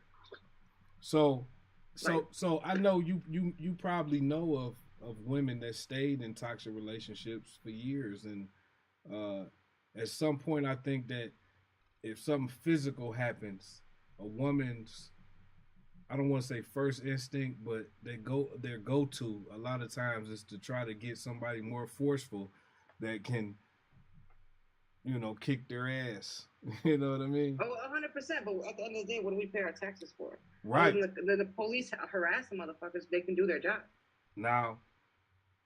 So I know you probably know of women that stayed in toxic relationships for years, and at some point I think that if something physical happens, a woman's, I don't want to say first instinct, but their go-to a lot of times is to try to get somebody more forceful that can, you know, kick their ass. You know what I mean? Oh, 100%. But at the end of the day, what do we pay our taxes for? Right. The police harass the motherfuckers. They can do their job. Now,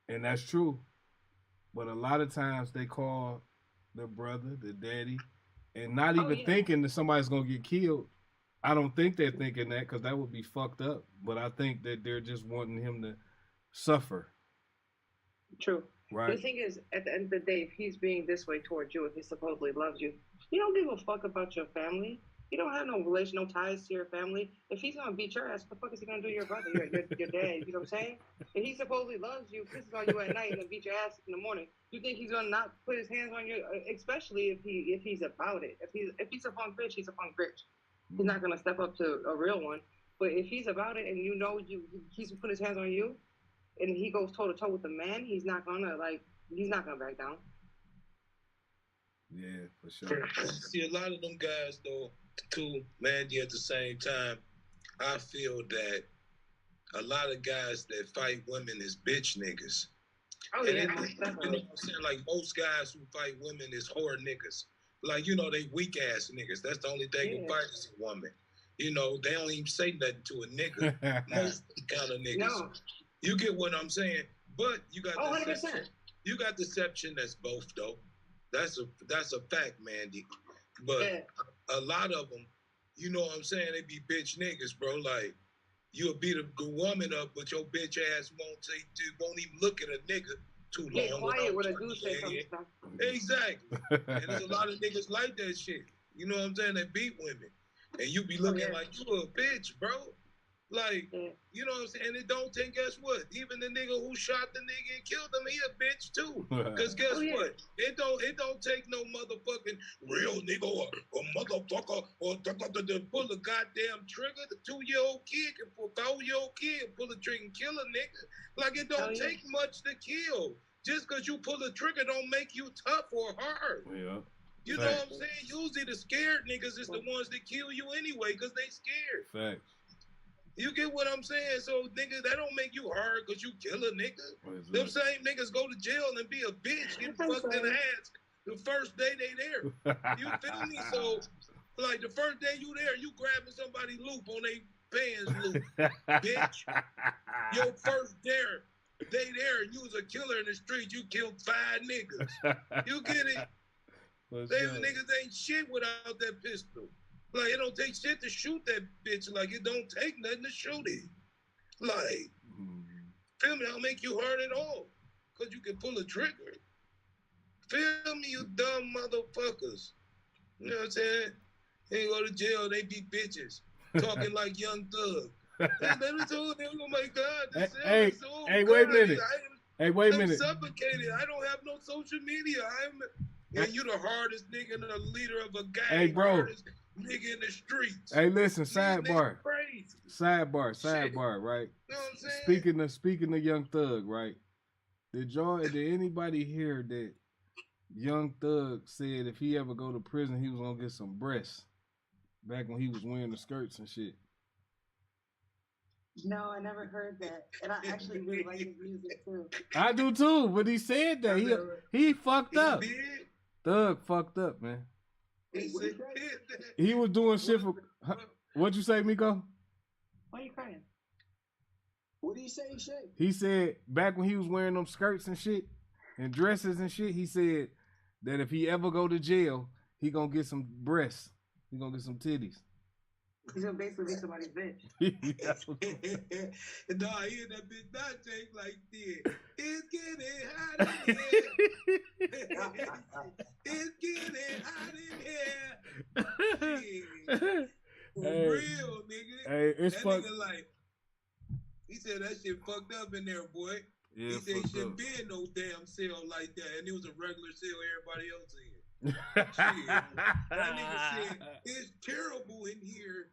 and that's true, but a lot of times they call their brother, their daddy, and not even thinking that somebody's gonna get killed. I don't think they're thinking that, because that would be fucked up. But I think that they're just wanting him to suffer. True. Right. The thing is, at the end of the day, if he's being this way towards you, if he supposedly loves you, he don't give a fuck about your family. You don't have no relation, no ties to your family. If he's gonna beat your ass, what the fuck is he gonna do to your brother, your dad? You know what I'm saying? And he supposedly loves you, pisses on you at night, and then beat your ass in the morning. You think he's gonna not put his hands on you? Especially if he's about it. If he's a punk bitch, he's a punk bitch. He's not gonna step up to a real one. But if he's about it, and you know he's put his hands on you, and he goes toe to toe with the man, he's not gonna back down. Yeah, for sure. See, a lot of them guys, though, too, Mandy, at the same time, I feel that a lot of guys that fight women is bitch niggas. Oh, and yeah. you know what I'm saying? Like, most guys who fight women is whore niggas. Like, you know, they weak-ass niggas. That's the only thing who fight is a woman. You know, they don't even say nothing to a nigga. Most kind of niggas. No. You get what I'm saying? But you got 100%. You got deception that's both, though. That's a fact, Mandy. But a lot of them, you know what I'm saying? They be bitch niggas, bro. Like, you'll beat a good woman up, but your bitch ass won't even look at a nigga too long. Get quiet when a dude say something. Exactly. And there's a lot of niggas like that shit. You know what I'm saying? They beat women. And you be looking like you a bitch, bro. Like, you know what I'm saying? And it don't take, guess what? Even the nigga who shot the nigga and killed him, he a bitch too. Because guess what? It don't take no motherfucking real nigga or motherfucker or to pull a goddamn trigger. The 2-year-old kid can pull, 4-year-old kid pull a trigger and kill a nigga. Like, it don't take much to kill. Just because you pull a trigger don't make you tough or hard. Yeah. You know what I'm saying? Usually the scared niggas is the ones that kill you anyway because they scared. Facts. You get what I'm saying? So, nigga, that don't make you hard because you kill a nigga. Them same niggas go to jail and be a bitch, get fucked in the ass the first day they there. You feel me? So, like, the first day you there, you grabbing somebody's loop on their pants loop. Bitch. Your first day there, you was a killer in the street. You killed 5 niggas. You get it? They niggas ain't shit without that pistol. Like, it don't take shit to shoot that bitch. Like, it don't take nothing to shoot it. Like, feel me? I'll make you hurt at all. Because you can pull a trigger. Feel me, you dumb motherfuckers. You know what I'm saying? They go to jail, they be bitches. Talking like Young Thug. Oh my God. Hey, wait a minute. Wait a minute. I'm suffocated. I don't have no social media. You the hardest nigga and the leader of a gang. Hey, bro. Hardest nigga in the streets. Hey, listen, sidebar, right? You know what I'm saying? Speaking of Young Thug, right? Did anybody hear that Young Thug said if he ever go to prison, he was gonna get some breasts back when he was wearing the skirts and shit? No, I never heard that, and I actually really like his music too. I do too, but he said that he fucked up. Thug fucked up, man. He was doing shit for. What'd you say, Miko? Why are you crying? What did he say, Shay? He said back when he was wearing them skirts and shit and dresses and shit, he said that if he ever go to jail, he gonna get some breasts. He gonna get some titties. He's gonna basically be somebody's bitch. No, I hear that bitch not take like this. It's getting hot in here. It's getting hot in here. For real, nigga. Hey, it's that fucked. Nigga like, he said that shit fucked up in there, boy. Yeah, he said he shouldn't be in no damn cell like that, and it was a regular cell everybody else in. Shit. That nigga said, it's terrible in here.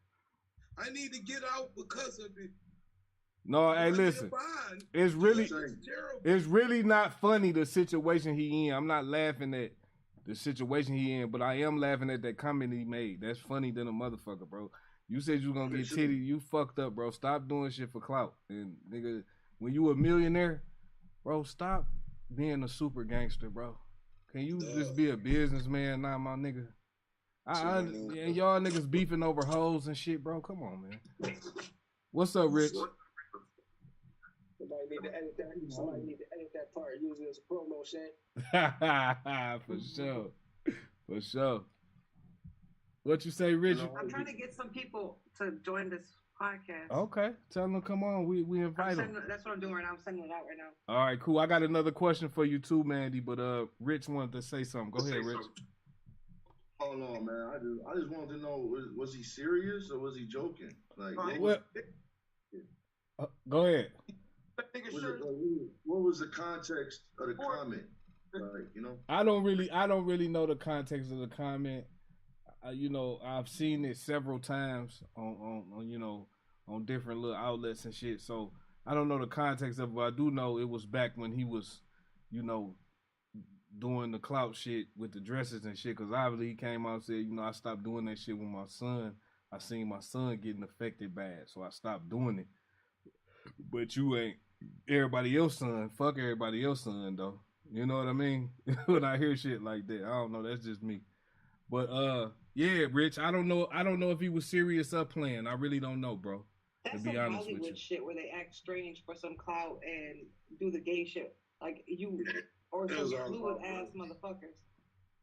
I need to get out because of it. No, hey, listen. It's really not funny the situation he in. I'm not laughing at the situation he in, but I am laughing at that comment he made. That's funny than a motherfucker, bro. You said you was gonna get titty. You fucked up, bro. Stop doing shit for clout. And nigga, when you a millionaire, bro, stop being a super gangster, bro. Can you just be a businessman now, my nigga? And y'all niggas beefing over hoes and shit, bro. Come on, man. What's up, Rich? Somebody need to edit that part. Use it as a promo, Shane. For sure. What you say, Rich? I'm trying to get some people to join this podcast. Okay. Tell them to come on. We invite them. That's what I'm doing right now. I'm sending it out right now. All right, cool. I got another question for you too, Mandy, but Rich wanted to say something. Go ahead, Rich. Hold on, man. I just wanted to know, was he serious or was he joking? Like, go ahead. What was the context of the comment? Like, you know, I don't really know the context of the comment. You know, I've seen it several times on you know, on different little outlets and shit. So I don't know the context of it, but I do know it was back when he was, you know, doing the clout shit with the dresses and shit. Because obviously he came out and said, you know, I stopped doing that shit with my son. I seen my son getting affected bad, so I stopped doing it. But you ain't everybody else son. Fuck everybody else son though. You know what I mean? When I hear shit like that, I don't know. That's just me. But yeah, Rich. I don't know if he was serious or playing. I really don't know, bro. That's to be some honest with you. Hollywood shit where they act strange for some clout and do the gay shit, like you or some fluid ass motherfuckers.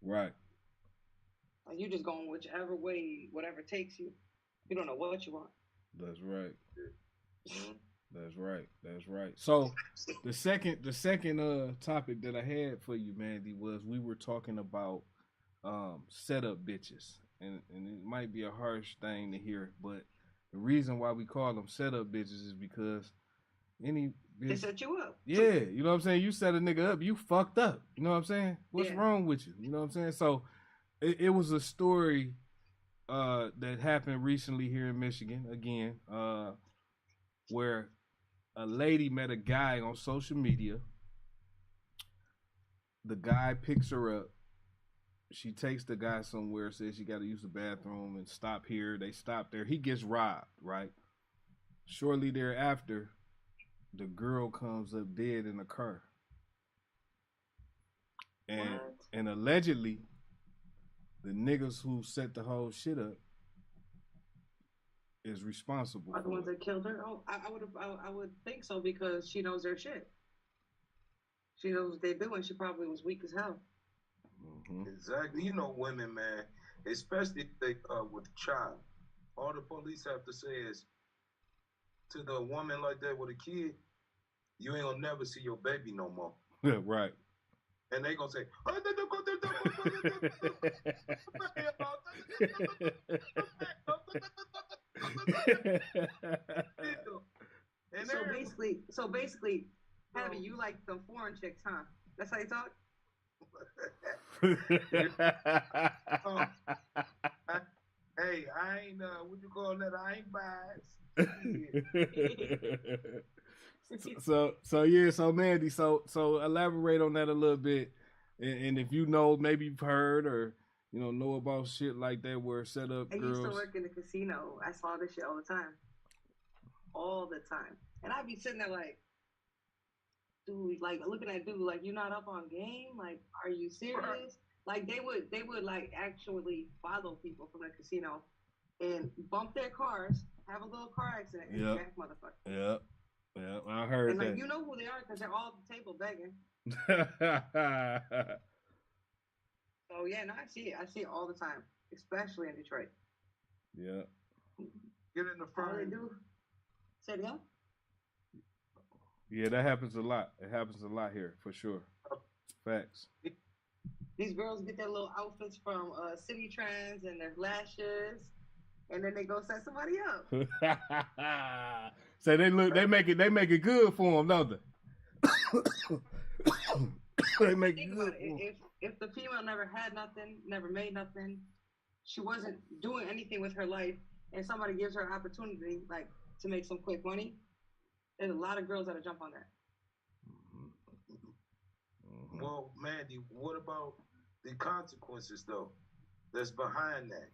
Right. Like you just going whichever way, whatever takes you. You don't know what you want. That's right. That's right. That's right. So the second topic that I had for you, Mandy, was we were talking about setup bitches. And it might be a harsh thing to hear, but the reason why we call them setup bitches is because any bitch, they set you up. Yeah, you know what I'm saying? You set a nigga up, you fucked up. You know what I'm saying? What's wrong with you? You know what I'm saying? So it was a story that happened recently here in Michigan again, where a lady met a guy on social media. The guy picks her up. She takes the guy somewhere, says she got to use the bathroom and stop here. They stop there. He gets robbed, right? Shortly thereafter, the girl comes up dead in a car. And allegedly, the niggas who set the whole shit up is responsible. Are the ones that killed her? Oh, I would think so because she knows their shit. She knows what they do, and she probably was weak as hell. Mm-hmm. Exactly. You know, women, man, especially if they with a child. All the police have to say is to the woman like that with a kid, you ain't gonna never see your baby no more. Right. And they gonna say, so basically, Heavy, you like some foreign chicks, huh? That's how you talk? Hey, I ain't what you call that? I ain't biased. So Mandy, so elaborate on that a little bit, and if you know, maybe you've heard or know about shit like that where set up girls. I used to work in the casino. I saw this shit all the time, and I'd be sitting there like, dude, like looking at dude, like you're not up on game. Like, are you serious? Right. Like they would like actually follow people from the casino and bump their cars, have a little car accident, and jack motherfuckers. Yeah, I heard that. And you know who they are because they're all at the table begging. So yeah, no, I see it all the time, especially in Detroit. Yeah. Get in the front. All they do. Say it again. Yeah, that happens a lot. It happens a lot here, for sure. Facts. These girls get their little outfits from City Trends and their lashes, and then they go set somebody up. So they make it good for them, don't they? They make it good. If the female never had nothing, never made nothing, she wasn't doing anything with her life, and somebody gives her an opportunity, like to make some quick money, there's a lot of girls that'll jump on that. Well, Mandy, what about the consequences though? That's behind that.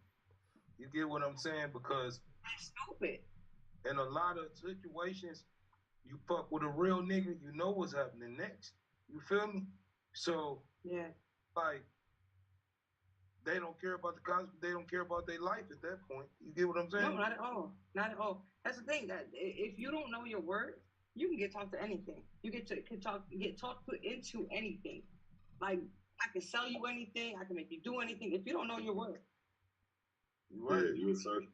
You get what I'm saying? Because that's stupid. In a lot of situations, you fuck with a real nigga, you know what's happening next. You feel me? So yeah, like they don't care about the consequences. They don't care about their life at that point. You get what I'm saying? No, not at all. Not at all. That's the thing. That if you don't know your worth, you can get talked to anything. You get talked into anything. Like I can sell you anything. I can make you do anything. If you don't know your worth, right? Yeah, you assert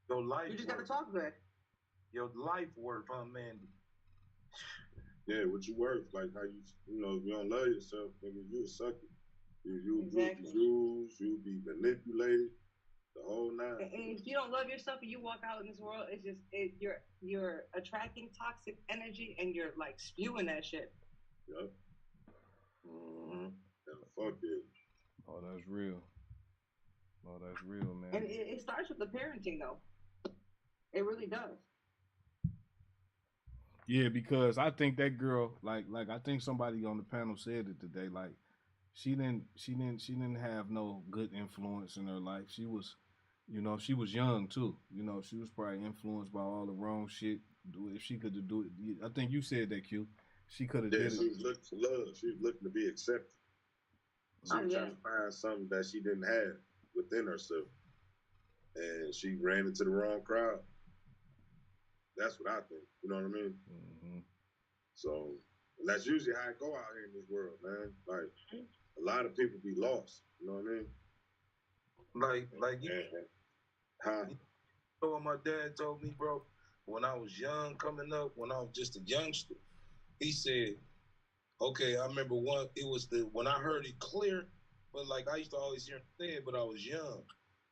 your life. You just gotta talk good. Your life worth, huh, Mandy? Yeah, what you worth? Like how if you don't love yourself, nigga, you a sucker. You'll Exactly. be abused, you'll be manipulated, the whole nine. And if you don't love yourself and you walk out in this world, it's just you're attracting toxic energy and you're like spewing that shit. Yep. Yeah, fuck it. Oh, that's real. Oh, that's real, man. And it starts with the parenting, though. It really does. Yeah, because I think that girl, like I think somebody on the panel said it today. Like, she didn't have no good influence in her life. She was, she was young too. She was probably influenced by all the wrong shit. If she could do it, I think you said that, Q. She could have did it. She was looking for love. She was looking to be accepted. She was trying to find something that she didn't have within herself, and she ran into the wrong crowd. That's what I think. You know what I mean? Mm-hmm. So, and that's usually how it go out here in this world, man. Like, a lot of people be lost. You know what I mean? Like you know what my dad told me, bro? When I was young, coming up, when I was just a youngster, he said, okay, I remember when I heard it clear, but like I used to always hear him say it, but I was young.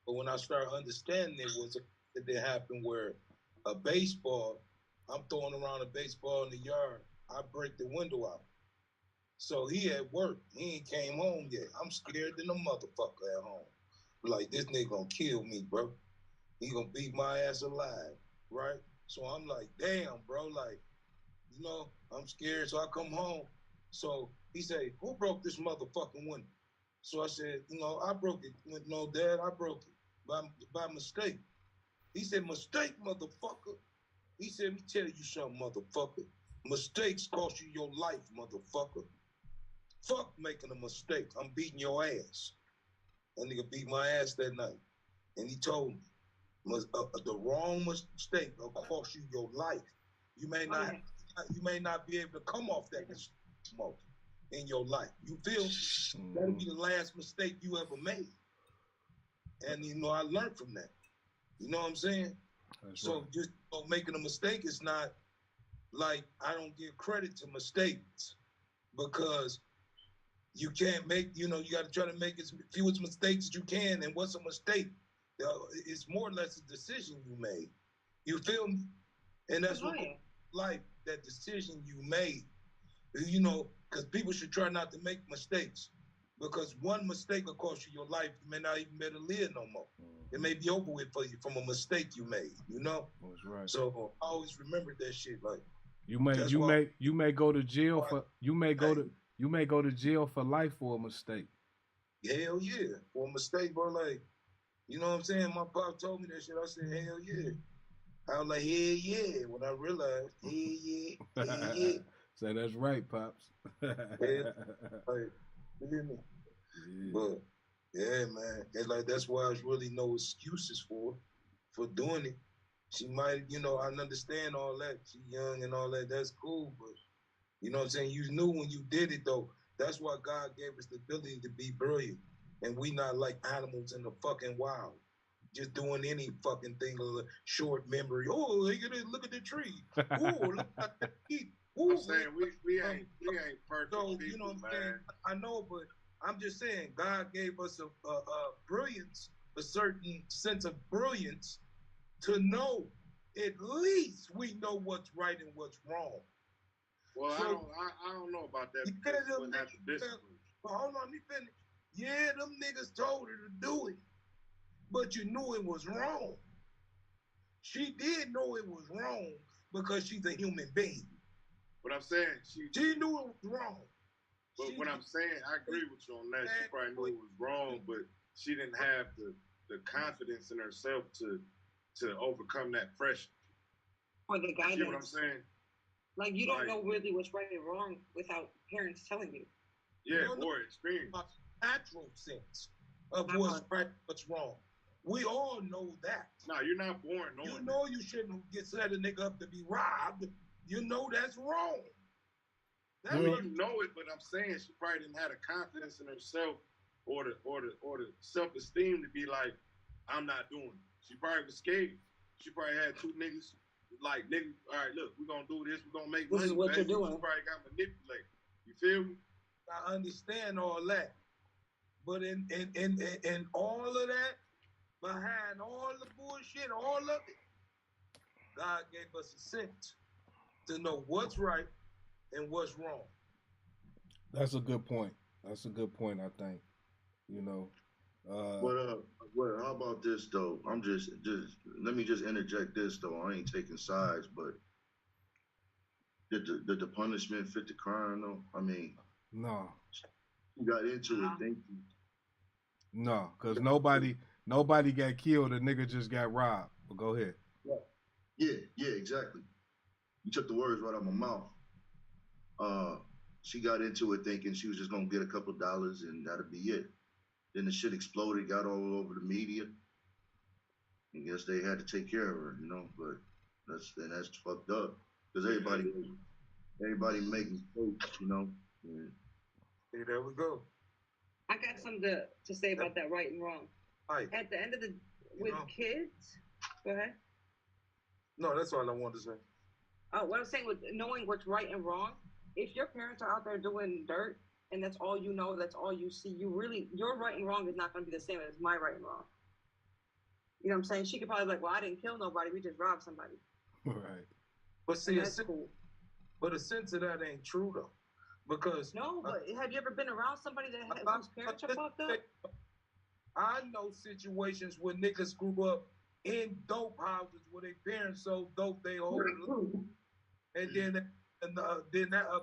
But when I started understanding it did happen where a baseball, I'm throwing around a baseball in the yard, I break the window out. So he at work, he ain't came home yet. I'm scared than a motherfucker at home. Like, this nigga gonna kill me, bro. He gonna beat my ass alive, right? So I'm like, damn, bro, like, I'm scared, so I come home. So he said, who broke this motherfucking window? So I said, I broke it. No, Dad, I broke it by mistake. He said, mistake, motherfucker. He said, let me tell you something, motherfucker. Mistakes cost you your life, motherfucker. Fuck making a mistake. I'm beating your ass. That nigga beat my ass that night. And he told me, the wrong mistake will cost you your life. You may not be able to come off that smoke in your life. You feel? That'll be the last mistake you ever made. And I learned from that. You know what I'm saying? That's so right. just making a mistake is not like I don't give credit to mistakes because you can't make, you got to try to make as few mistakes as you can. And what's a mistake? It's more or less a decision you made. You feel me? And that's what life, that decision you made. Because people should try not to make mistakes. Because one mistake will cost you your life. You may not even be able to live no more. It may be over with for you from a mistake you made, That's right. So I always remember that shit. Like you may go to jail for you may go to jail for life for a mistake. Hell yeah, for a mistake, bro. Like, you know what I'm saying? My pop told me that shit. I said, hell yeah. I was like, hell yeah. When I realized, hell yeah. Say that's right, pops. Like, you hear me? Yeah. But yeah, man. And like that's why there's really no excuses for doing it. She might, I understand all that. She's young and all that. That's cool, but you know what I'm saying? You knew when you did it though. That's why God gave us the ability to be brilliant. And we not like animals in the fucking wild. Just doing any fucking thing with a short memory. Oh, look at the tree. Oh, look at the tree. I'm saying we ain't perfect so, people, you know what I'm man. saying? I know, but I'm just saying God gave us a brilliance, a certain sense of brilliance to know at least we know what's right and what's wrong. Well, So, I don't know about that. Yeah, Because them we wouldn't have the niggas, discipline. hold on, let me finish. Yeah, them niggas told her to do it, but you knew it was wrong. She did know it was wrong because she's a human being. But I'm saying she knew it was wrong. But what I'm saying, I agree with you on that. She probably knew it was wrong, but she didn't have the confidence in herself to overcome that pressure. Or the guidance. You know what I'm saying? Like, you don't know really what's right and wrong without parents telling you. Yeah, or experience. Natural sense of what's right, what's wrong. We all know that. No, you're not born knowing. You know you shouldn't set a nigga up to be robbed. You know that's wrong. You know it, but I'm saying she probably didn't have the confidence in herself or the self-esteem to be like, I'm not doing it. She probably was scared. She probably had two niggas like, nigga, all right, look, we're gonna do this, we're gonna make money. This is what you're doing. She probably got manipulated. You feel me? I understand all that. But in all of that, behind all the bullshit, all of it, God gave us a sense to know what's right and what's wrong. That's a good point. That's a good point, I think. You know. Well, how about this though? I'm just let me just interject this though. I ain't taking sides, but did the punishment fit the crime though? I mean, no. You got into it, thank you. No, because nobody got killed. A nigga just got robbed. But go ahead. Yeah, exactly. You took the words right out of my mouth. She got into it thinking she was just gonna get a couple dollars and that'd be it. Then the shit exploded, got all over the media. I guess they had to take care of her, you know. But that's fucked up because everybody making mistakes, you know. And, hey, there we go. I got something to say about that right and wrong. Right. At the end of with kids, go ahead. No, that's all I wanted to say. What I'm saying with knowing what's right and wrong, if your parents are out there doing dirt and that's all you know, that's all you see, your right and wrong is not going to be the same as my right and wrong. You know what I'm saying? She could probably be like, well, I didn't kill nobody, we just robbed somebody. Right. But see, cool. But a sense of that ain't true though. Because no, but have you ever been around somebody whose parents are fucked up? I know situations where niggas grew up in dope houses where their parents sold dope they whole life. And then a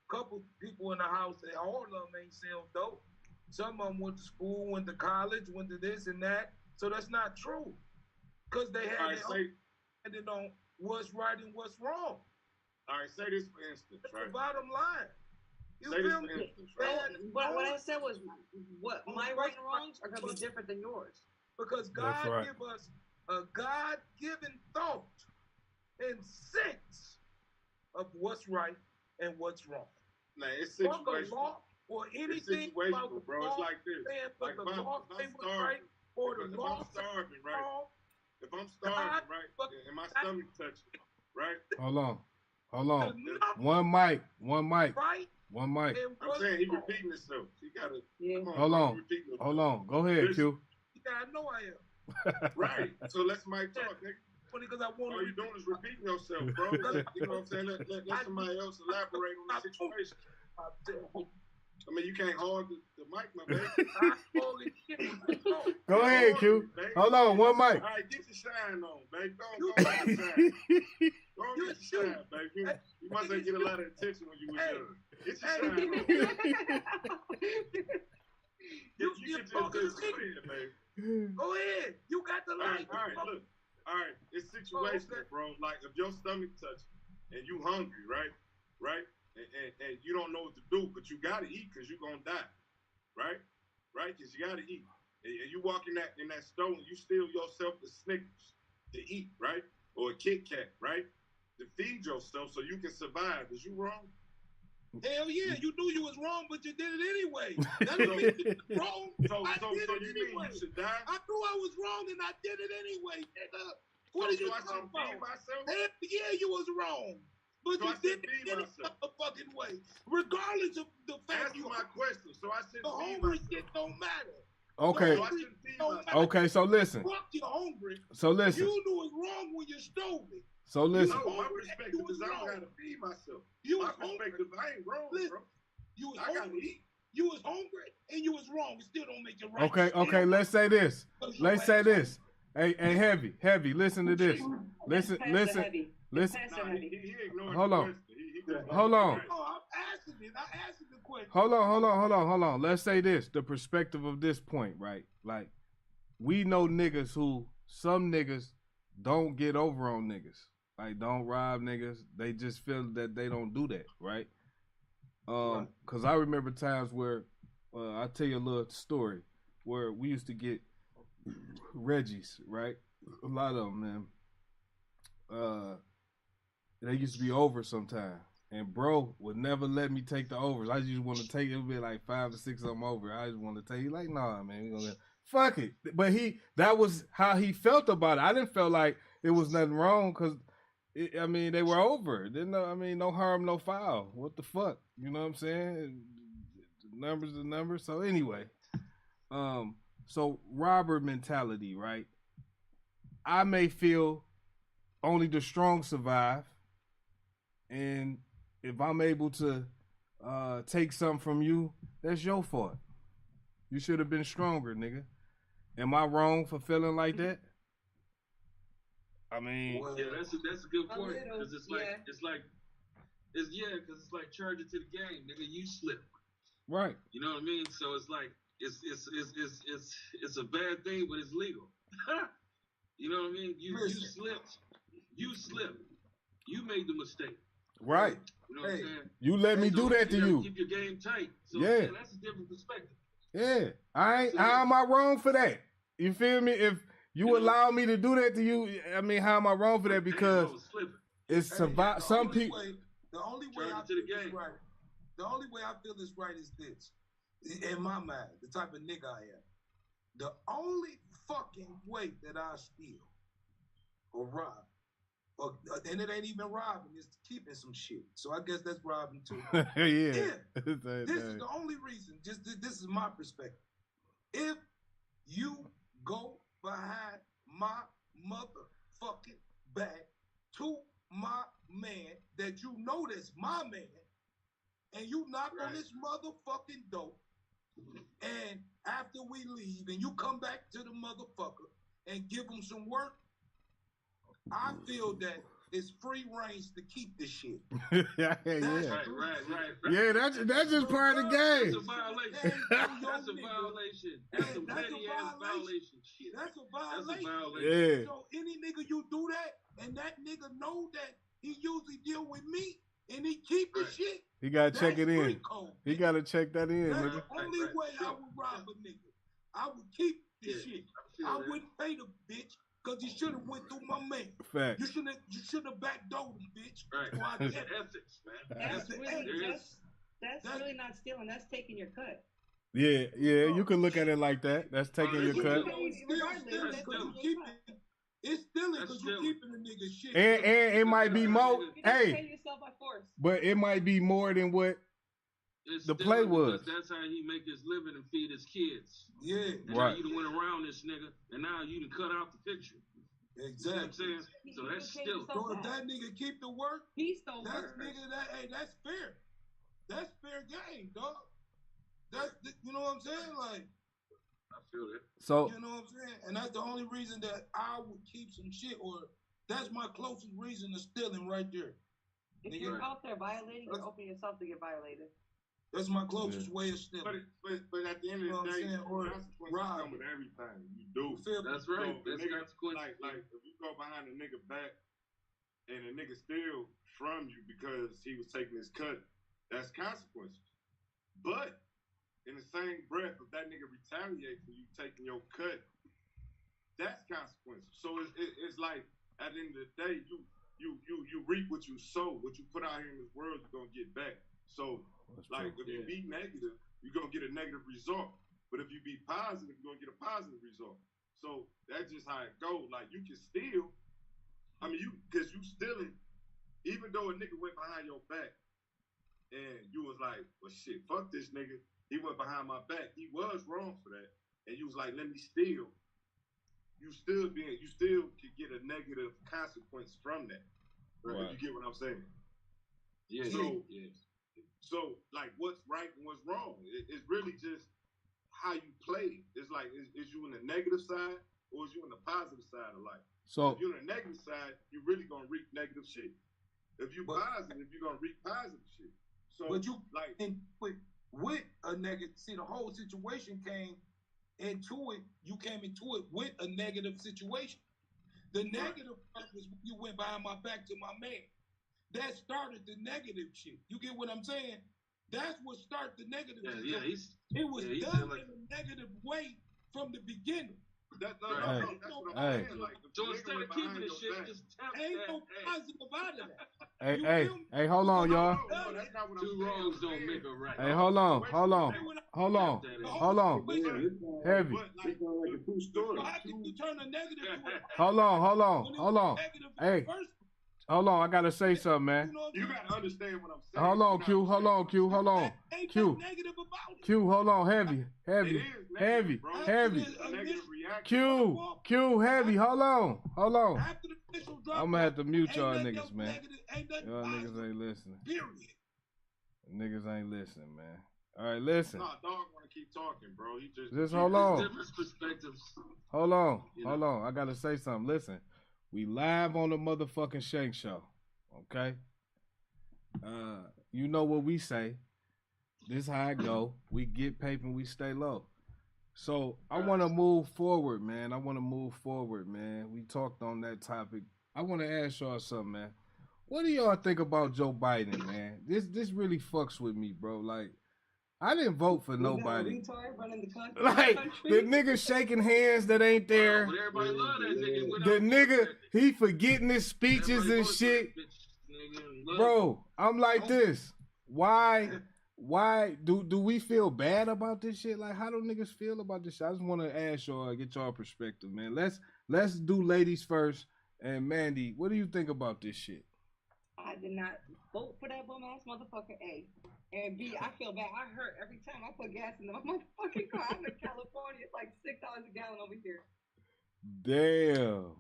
couple people in the house, all of them ain't sell dope. Some of them went to school, went to college, went to this and that. So that's not true. Because they had their own on what's right and what's wrong. All right, say this for instance, That's right? the bottom line. You say feel this for me? instance, right? What I said was, what my right and wrongs are going to be different than yours. Because God give us a God-given thought and sense of what's right and what's wrong. Now, it's situational. Or anything about the bro. It's like this. Like if I'm starving, right? If I'm starving, right, and my stomach touches, right? Hold on. One mic. Right? One mic. I'm saying he repeating himself. He gotta. Yeah. Hold on. Go ahead, Q. Yeah, I know I am. Right. So let's mic talk, nigga. Because I want all you're doing is repeating yourself, bro. You know what I'm saying? Let somebody else elaborate on the situation. I mean, you can't hog the mic, my man. Go ahead, Q. Hold on, one mic. All right, get your shine on, baby. Go on, get your shine. Go on, get your shine, baby. You must have get a lot of attention when you was young. Get your shine on. You can talk to the baby. Go ahead. You got the light. All right, look. All right, it's situational, bro. Like if your stomach touches and you hungry, right? And you don't know what to do, but you gotta eat because you're gonna die, right? Because you gotta eat. And you walk in that store and you steal yourself a Snickers to eat, right? Or a Kit Kat, right? To feed yourself so you can survive. Is you wrong? Hell yeah, you knew you was wrong, but you did it anyway. That don't mean you was wrong. So you anyway. Mean you should die? I knew I was wrong and I did it anyway, nigga. What are you talking about? Hell yeah, you was wrong. But you did it in a fucking way. Regardless of the fact you my question. So I said the hungry shit don't matter. Okay. Okay, so listen. Fuck you hungry. So listen. You knew it was wrong when you stole it. So listen. No, my perspective is I gotta feed myself. My perspective, I ain't wrong, bro. You was hungry. You was hungry and you was wrong. It still don't make you right. Okay, let's say this. Hey, heavy, listen to this. Listen. Hold on. Oh, I'm asking it. I asked the question. Hold on. Let's say this. The perspective of this point, right? Like, we know niggas who, some niggas don't get over on niggas. Like, don't rob niggas. They just feel that they don't do that, right? Cause I remember times where, I'll tell you a little story where we used to get Reggie's, right? A lot of them, man. They used to be over sometime. And bro would never let me take the overs. I just want to take it would be like 5 or 6 of them over. I just want to take. He like, nah, man, we gonna fuck it. But that was how he felt about it. I didn't feel like it was nothing wrong because I mean they were over. No harm, no foul. What the fuck? You know what I'm saying? The number's the number. So anyway, So robber mentality, right? I may feel only the strong survive, and if I'm able to take something from you, that's your fault. You should have been stronger, nigga. Am I wrong for feeling like that? I mean, Yeah, that's a good point little, because it's like charging to the game, nigga. You slip, right? You know what I mean? So it's like it's a bad thing, but it's legal. You know what I mean? You slipped. You made the mistake. Right. You know what I'm saying? You let me do that to you. Keep your game tight. So Yeah. that's a different perspective. Yeah. How am I wrong for that? You feel me? If you allow me to do that to you, I mean, how am I wrong for that? Because it's survive. Some people. The only way I feel this right. The only way I feel this right is this. In my mind, the type of nigga I am. The only fucking way that I steal or rob, and it ain't even robbing, it's keeping some shit. So I guess that's robbing too. Yeah. This is the only reason. Just this is my perspective. If you go behind my motherfucking back to my man that you know that's my man, and you knock on this motherfucking door, and after we leave, and you come back to the motherfucker and give him some work, I feel that it's free range to keep this shit. Yeah. Right. Yeah, that's just part of the game. That's a violation. That's a violation. That's a petty ass violation shit. That's a violation. Yeah. So any nigga you do that, and that nigga know that he usually deal with me, and he keep the shit. He gotta check it in. Code. He gotta check that in, That's nigga. the only way I would rob a nigga. I would keep the shit. I wouldn't pay the bitch because you should have went through my man. Fact. You should have backdoored him, bitch. Right. That's ethics, man. That's really not stealing. That's taking your cut. Yeah, you can look at it like that. That's taking your cut. It's stealing because you're keeping a nigga shit. And it might be more. Hey, pay yourself by force. But it might be more than what the play was. That's how he make his living and feed his kids. Yeah. And right. Now you done went around this nigga, and now you done cut out the picture. Exactly. You know what I'm saying? So that's still. So if that nigga keep the work, he stole work. That's fair. That's fair game, dog. You know what I'm saying? Like, I feel that. So you know what I'm saying? And that's the only reason that I would keep some shit, or that's my closest reason to stealing right there. If you're out there violating, you're opening yourself to get violated. That's my closest way of stealing. But at the end of the day, consequences come with everything you do. That's right. So that's consequences. Like if you go behind a nigga back and a nigga steal from you because he was taking his cut, that's consequences. But in the same breath, if that nigga retaliates for you taking your cut, that's consequences. So it's like at the end of the day, you reap what you sow. What you put out here in this world, you're gonna get back. So like if you be negative, you're gonna get a negative result. But if you be positive, you're gonna get a positive result. So that's just how it goes. Like you can steal. I mean, because you stealing, even though a nigga went behind your back and you was like, well shit, fuck this nigga. He went behind my back. He was wrong for that. And you was like, let me steal. You still could get a negative consequence from that. Right. If you get what I'm saying. Yeah. So like what's right and what's wrong? It's really just how you play. It's like, is you in the negative side or is you in the positive side of life? So if you're in the negative side, you're really gonna reap negative shit. If you're positive, you're gonna reap positive shit. So but you like with a negative, see the whole situation came into it. You came into it with a negative situation. The negative part was when you went behind my back to my man. That started the negative shit. You get what I'm saying? That's what started the negative shit. Yeah, it was done in a negative way from the beginning. That's what I'm saying. Like, so instead of keeping this shit, just ain't no positive out of that. Hey, hold on, y'all. No, that's not what Two wrongs don't make a right. Hey, hold on. Heavy. How can you turn a negative to a Hold on. Hey, Hold on, I gotta say something, man. You gotta understand what I'm saying. Hold on, Q. Hold on, Q. Hold on. Ain't Q. nothing negative about it. Q. Hold on. Heavy. It is negative, bro. Heavy. It is a negative reaction. Q. Heavy. Hold on. After the official drop, I'm gonna have to mute ain't y'all nothing niggas, else man. negative, ain't nothing Y'all positive, niggas ain't listening. period. Niggas ain't listening, man. All right, listen. Nah, dog wanna keep talking, bro. He Just hold on. Different perspectives. Hold on. I gotta say something. Listen, we live on the motherfucking Shank Show. Okay? You know what we say. This how it go. We get paper and we stay low. So I want to move forward, man. We talked on that topic. I want to ask y'all something, man. What do y'all think about Joe Biden, man? This really fucks with me, bro. Like, I didn't vote for nobody. Like, the nigga shaking hands that ain't there. But everybody love that nigga. The nigga, he forgetting his speeches and shit. Bro, I'm like this. Why do we feel bad about this shit? Like, how do niggas feel about this shit? I just want to ask y'all, get y'all perspective, man. Let's do ladies first. And Mandy, what do you think about this shit? I did not vote for that bum ass motherfucker. A and B. I feel bad. I hurt every time I put gas in my motherfucking car. I'm in California. It's like $6 a gallon over here. Damn.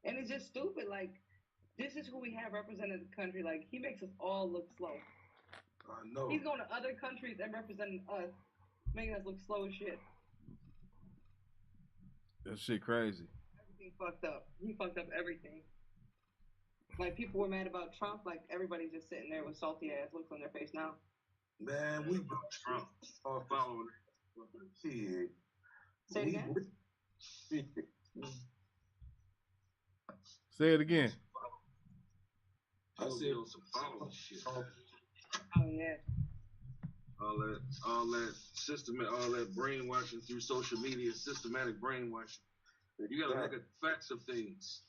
And it's just stupid. Like, this is who we have representing the country. Like, he makes us all look slow. I know. He's going to other countries and representing us, making us look slow as shit. That shit crazy. Everything fucked up. He fucked up everything. Like, people were mad about Trump. Like, everybody's just sitting there with salty ass looks on their face now. Man, we Trump. Following shit. Say it again. Say it again. I said some following shit. Oh yeah. All that brainwashing through social media, systematic brainwashing. You gotta look at the facts of things.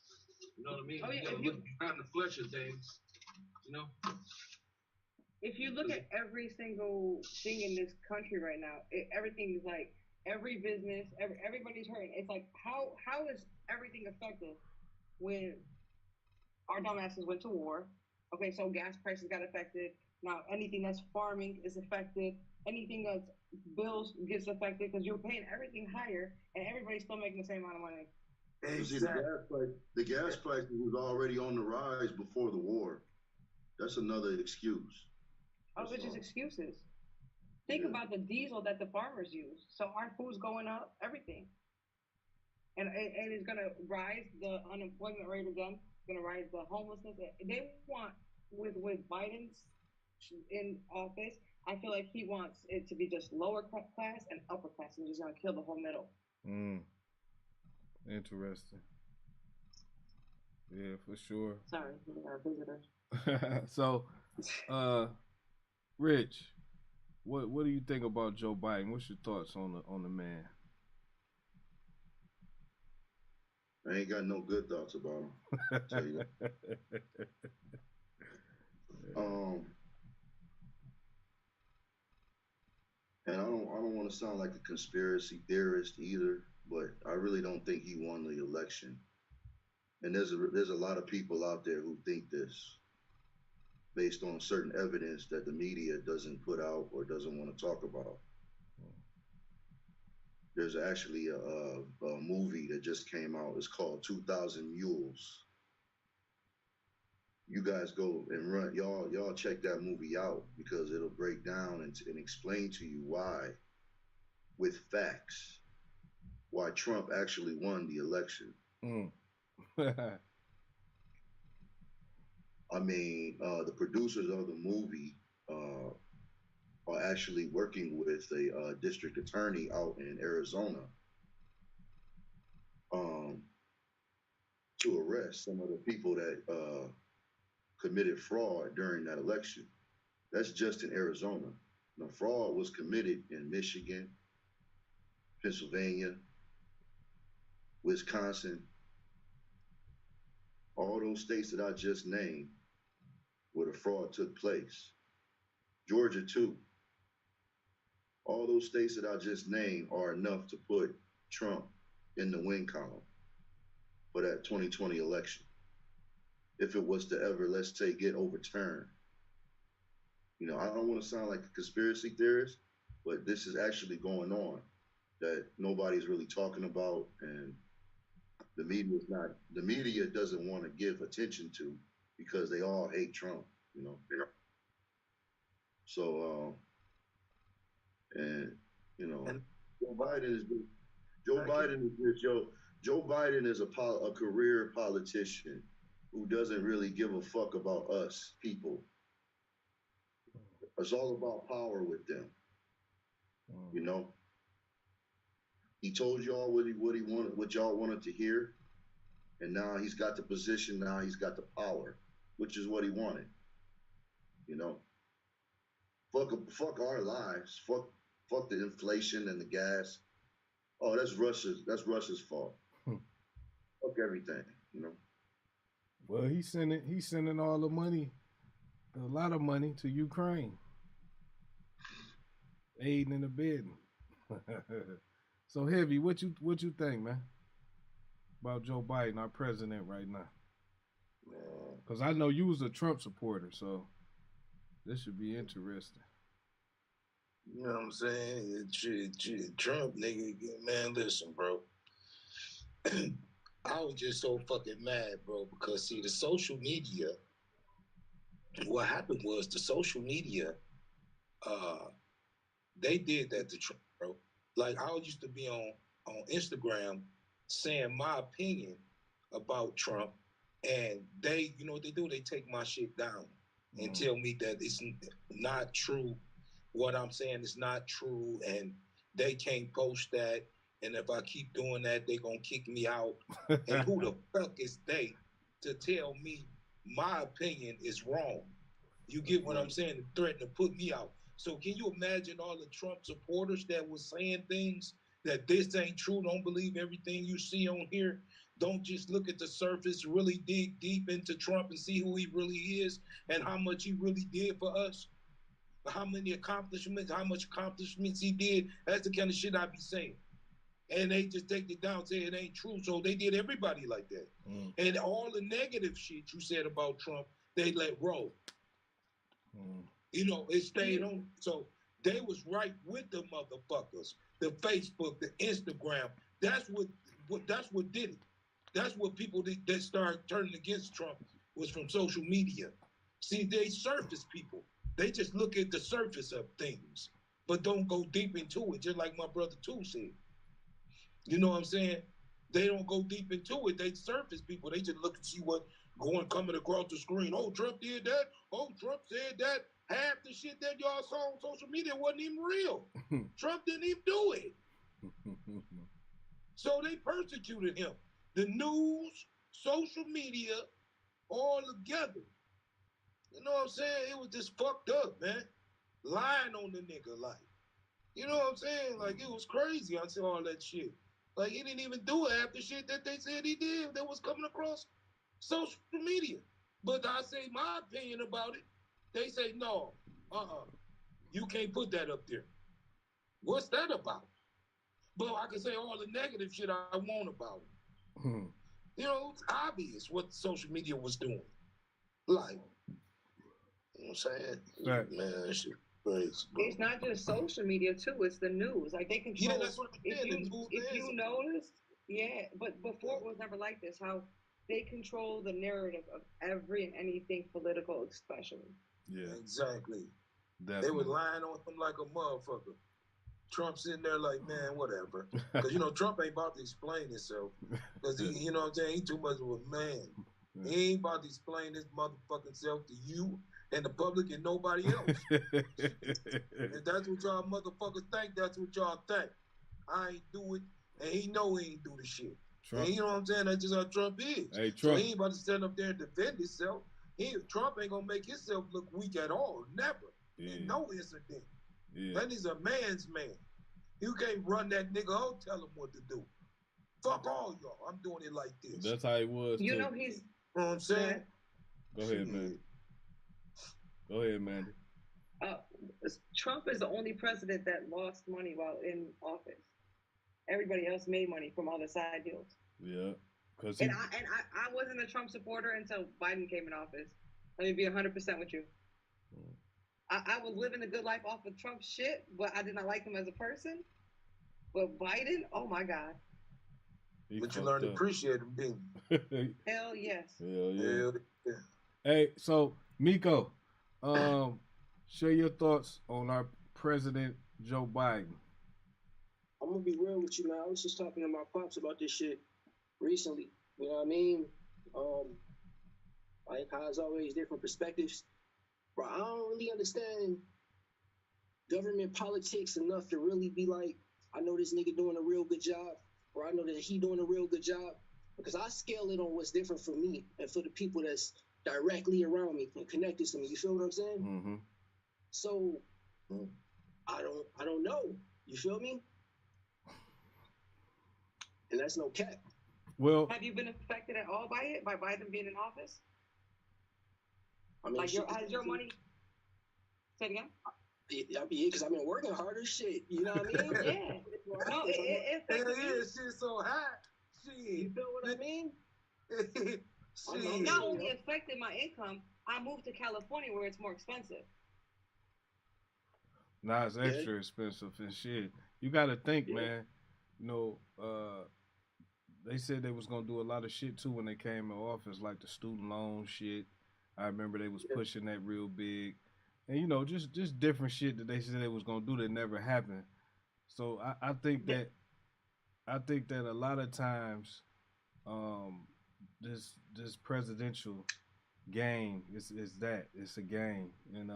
You know what I mean? Oh, yeah, You gotta look behind the flesh of things. You know? If you look at every single thing in this country right now, everything is like every business, everybody's hurting. It's like how is everything effective when our dumbasses went to war? Okay, so gas prices got affected. Now anything that's farming is affected. Anything that's bills gets affected because you're paying everything higher, and everybody's still making the same amount of money. Exactly. The gas price was already on the rise before the war. That's another excuse. Oh, it's just excuses. Think about the diesel that the farmers use. So our food's going up, everything. And it's going to rise the unemployment rate again. It's going to rise the homelessness. They want, with Biden's in office, I feel like he wants it to be just lower class and upper class. And he's just going to kill the whole middle. Interesting. Yeah, for sure. Sorry, our visitors. So, Rich, what do you think about Joe Biden? What's your thoughts on the man? I ain't got no good thoughts about him. Tell you that. And I don't want to sound like a conspiracy theorist either, but I really don't think he won the election. And there's a lot of people out there who think this, based on certain evidence that the media doesn't put out or doesn't want to talk about. There's actually a movie that just came out. It's called 2000 Mules. You guys go and run, y'all check that movie out, because it'll break down and explain to you why, with facts, why Trump actually won the election. I mean, the producers of the movie are actually working with a district attorney out in Arizona to arrest some of the people that committed fraud during that election. That's just in Arizona. The fraud was committed in Michigan, Pennsylvania, Wisconsin, all those states that I just named where the fraud took place. Georgia too. All those states that I just named are enough to put Trump in the win column for that 2020 election. if it was to ever, let's say, get overturned. You know, I don't want to sound like a conspiracy theorist, but this is actually going on that nobody's really talking about, and the media doesn't want to give attention to because they all hate Trump, you know. Yeah. So, and you know, Joe Biden is Joe Biden is a career politician who doesn't really give a fuck about us people. It's all about power with them. You know, he told y'all what he wanted, what y'all wanted to hear, and now he's got the position. Now he's got the power, which is what he wanted. You know, fuck our lives. Fuck the inflation and the gas. Oh, that's Russia's fault. Fuck everything. You know. Well, he's sending all the money, a lot of money to Ukraine, aiding and abetting. So Heavy, what you think, man, about Joe Biden, our president right now? Because I know you was a Trump supporter, so this should be interesting. You know what I'm saying? Trump, nigga, man, listen, bro. I was just so fucking mad, bro, because see, the social media, what happened was the social media, they did that to Trump, bro. Like, I used to be on Instagram saying my opinion about Trump, and they, you know what they do? They take my shit down and tell me that it's not true. What I'm saying is not true, and they can't post that. And if I keep doing that, they gonna kick me out. And who the fuck is they to tell me my opinion is wrong? You get what I'm saying? To threaten to put me out. So can you imagine all the Trump supporters that was saying things that this ain't true? Don't believe everything you see on here. Don't just look at the surface. Really dig deep into Trump and see who he really is and how much he really did for us. How many accomplishments, how much accomplishments he did. That's the kind of shit I be saying. And they just take it down, say it ain't true. So they did everybody like that. And all the negative shit you said about Trump, they let roll. You know, it stayed on. So they was right with the motherfuckers. The Facebook, the Instagram. That's what did it. That's what people that started turning against Trump was from social media. See, they surface people. They just look at the surface of things, but don't go deep into it, just like my brother too said. You know what I'm saying? They don't go deep into it. They surface people. They just look and see what coming across the screen. Oh, Trump did that. Oh, Trump said that. Half the shit that y'all saw on social media wasn't even real. Trump didn't even do it. So they persecuted him. The news, social media, all together. You know what I'm saying? It was just fucked up, man. Lying on the nigga, like. You know what I'm saying? Like, it was crazy. I said all that shit. Like, he didn't even do half the shit that they said he did that was coming across social media. But I say my opinion about it. They say, no, you can't put that up there. What's that about? But I can say all the negative shit I want about it. You know, it's obvious what social media was doing. Like, you know what I'm saying? Right. Man, that shit crazy. It's not just social media too, it's the news. Like, they control. Yeah, that's what I'm saying. If you notice, yeah, but before it was never like this, how they control the narrative of every and anything political, especially. Yeah. Exactly. Definitely. They were lying on him like a motherfucker. Trump sitting there like, man, whatever. Because, you know, Trump ain't about to explain himself. Because, you know what I'm saying, he too much of a man. He ain't about to explain his motherfucking self to you and the public and nobody else. If that's what y'all motherfuckers think, that's what y'all think. I ain't do it, and he know he ain't do the shit. And you know what I'm saying? That's just how Trump is. Hey, Trump. So he ain't about to stand up there and defend himself. Trump ain't gonna make himself look weak at all. Never. In no incident. That is a man's man. You can't run that nigga out, tell him what to do. Fuck all y'all. I'm doing it like this. That's how he was. You too. know he's. You know what I'm saying? Go ahead, man. Go ahead, Mandy. Trump is the only president that lost money while in office. Everybody else made money from all the side deals. Yeah. Cause I wasn't a Trump supporter until Biden came in office. Let me be 100% with you. I was living a good life off of Trump's shit, but I did not like him as a person. But Biden, oh my God. But you learned to appreciate him, didn't you? Hell yes. Hell yeah. Hell yeah. Hey, so Miko, share your thoughts on our President Joe Biden. I'm gonna be real with you, man. I was just talking to my pops about this shit recently. You know what I mean? Like how it's always different perspectives. But I don't really understand government politics enough to really be like, I know this nigga doing a real good job, or I know that he doing a real good job. Because I scale it on what's different for me and for the people that's directly around me and connected to me. You feel what I'm saying? Mm-hmm. So I don't know. You feel me? And that's no cap. Well, have you been affected at all by it, by Biden being in office? I mean, like has your money? Say it again. Yeah, because I've been working harder. Shit, you know what I mean? Yeah. No, it shit so hot. Shit. You feel what I mean? It not only affected my income, I moved to California where it's more expensive. Nah, it's extra expensive and shit. You got to think, man. You know, they said they was gonna do a lot of shit too when they came in office, like the student loan shit. I remember they was pushing that real big, and you know, just different shit that they said they was gonna do that never happened. So I think that a lot of times, this presidential game is it's a game, and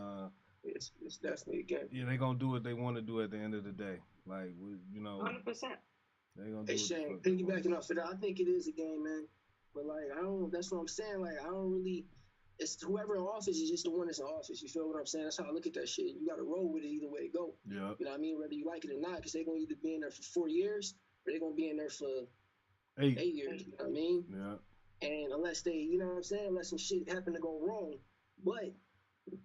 it's definitely a game. Yeah, they gonna do what they want to do at the end of the day. Like, you know, 100%. They gonna do hey Shane, piggybacking off of that, I think it is a game, man. But like, I don't. That's what I'm saying. Like, I don't really. It's whoever in office is just the one that's in office. You feel what I'm saying? That's how I look at that shit. You got to roll with it either way it go. Yeah. You know what I mean? Whether you like it or not, because they're gonna either be in there for 4 years or they're gonna be in there for 8 years. You know what I mean? Yeah. And unless they, you know what I'm saying, unless some shit happen to go wrong, but you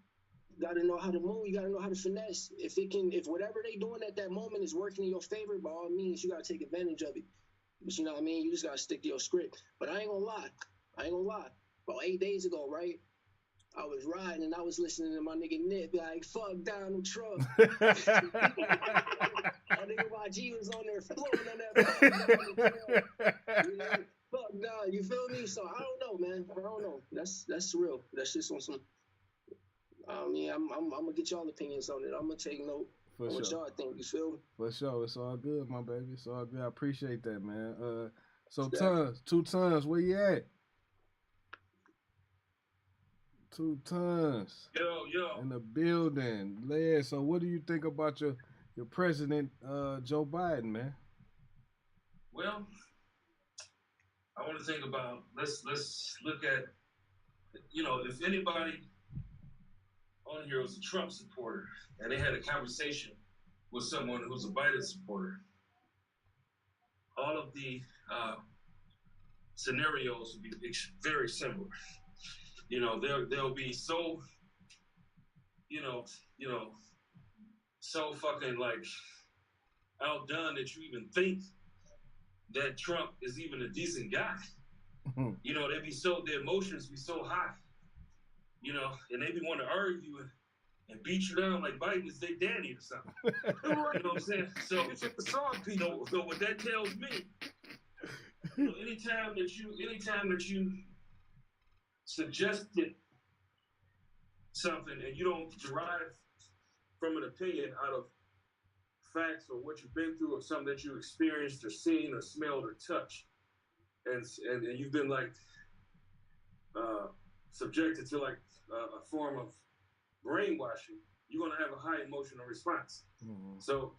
got to know how to move. You got to know how to finesse. If whatever they doing at that moment is working in your favor, by all means, you got to take advantage of it. But you know what I mean? You just got to stick to your script. But I ain't gonna lie. About 8 days ago, right? I was riding and I was listening to my nigga Nip be like, fuck Donald Trump. I think YG was on there floating on that fuck you know, fuck Don, you feel me? So I don't know, man. I don't know. That's real. That's just on some. I mean, I'm gonna get y'all opinions on it. I'm gonna take note on what y'all think. You feel me? For sure, it's all good, my baby. It's all good. I appreciate that, man. So Tons, 2 Tons, where you at? 2 Tons. Yo. In the building. Led. So what do you think about your president, Joe Biden, man? Well, I want to think about, let's look at, you know, if anybody on here was a Trump supporter and they had a conversation with someone who's a Biden supporter, all of the scenarios would be very similar. You know, they'll be so, you know, so fucking like outdone that you even think that Trump is even a decent guy. You know, their emotions be so high, you know, and they be want to argue and beat you down like Biden is their daddy or something. You know what I'm saying? So what that tells me, you know, anytime that you suggested something and you don't derive from an opinion out of facts or what you've been through or something that you experienced or seen or smelled or touched, and you've been like subjected to like a form of brainwashing, you're gonna have a high emotional response. Mm-hmm. So,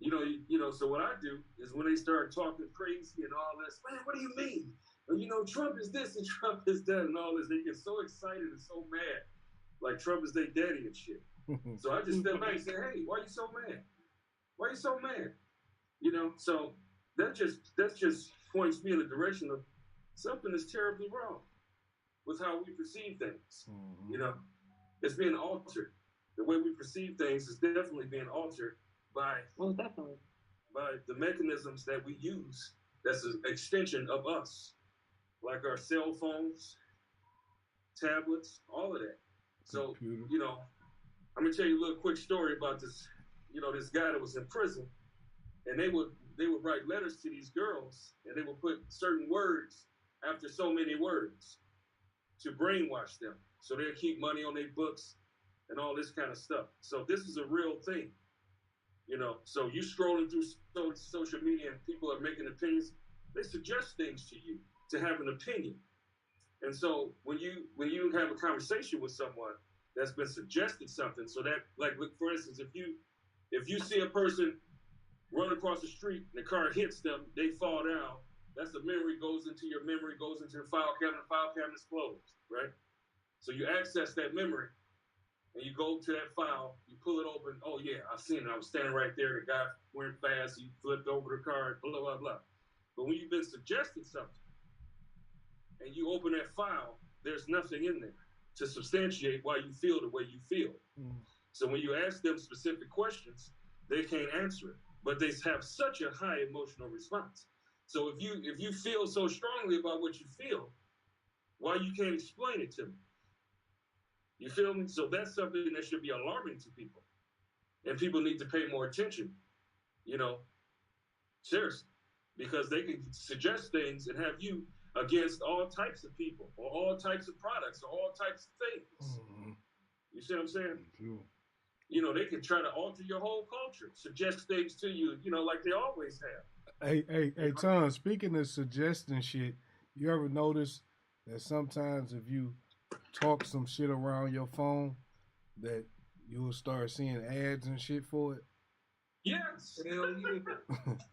so what I do is when they start talking crazy and all this, man, what do you mean? You know, Trump is this and Trump is that and all this. They get so excited and so mad, like Trump is their daddy and shit. So I just step back and say, hey, why you so mad? Why you so mad? You know, so that just points me in the direction of something is terribly wrong with how we perceive things. Mm-hmm. You know, it's being altered. The way we perceive things is definitely being altered by the mechanisms that we use. That's an extension of us. like our cell phones, tablets, all of that. So, Computer. you know, I'm gonna tell you a little quick story about this, you know, this guy that was in prison, and they would write letters to these girls, and they would put certain words after so many words to brainwash them. So they'll keep money on their books and all this kind of stuff. So this is a real thing, you know. So you scrolling through social media and people are making opinions. They suggest things to you to have an opinion. And so when you have a conversation with someone that's been suggested something, so that, like, for instance, if you see a person run across the street and the car hits them, they fall down, that's a memory, goes into your file cabinet's closed, right? So you access that memory and you go to that file, you pull it open, oh yeah, I've seen it, I was standing right there, the guy went fast, he flipped over the car, blah, blah, blah. But when you've been suggested something and you open that file, there's nothing in there to substantiate why you feel the way you feel. So when you ask them specific questions, they can't answer it, but they have such a high emotional response. So if you feel so strongly about what you feel, why you can't explain it to me? You feel me? So that's something that should be alarming to people, and people need to pay more attention. You know, seriously, because they can suggest things and have you against all types of people or all types of products or all types of things. Mm-hmm. You see what I'm saying? True. You know, they can try to alter your whole culture, suggest things to you, you know, like they always have. Hey, Tom, speaking of suggesting shit, you ever notice that sometimes if you talk some shit around your phone, that you'll start seeing ads and shit for it? Yes. Hell yeah.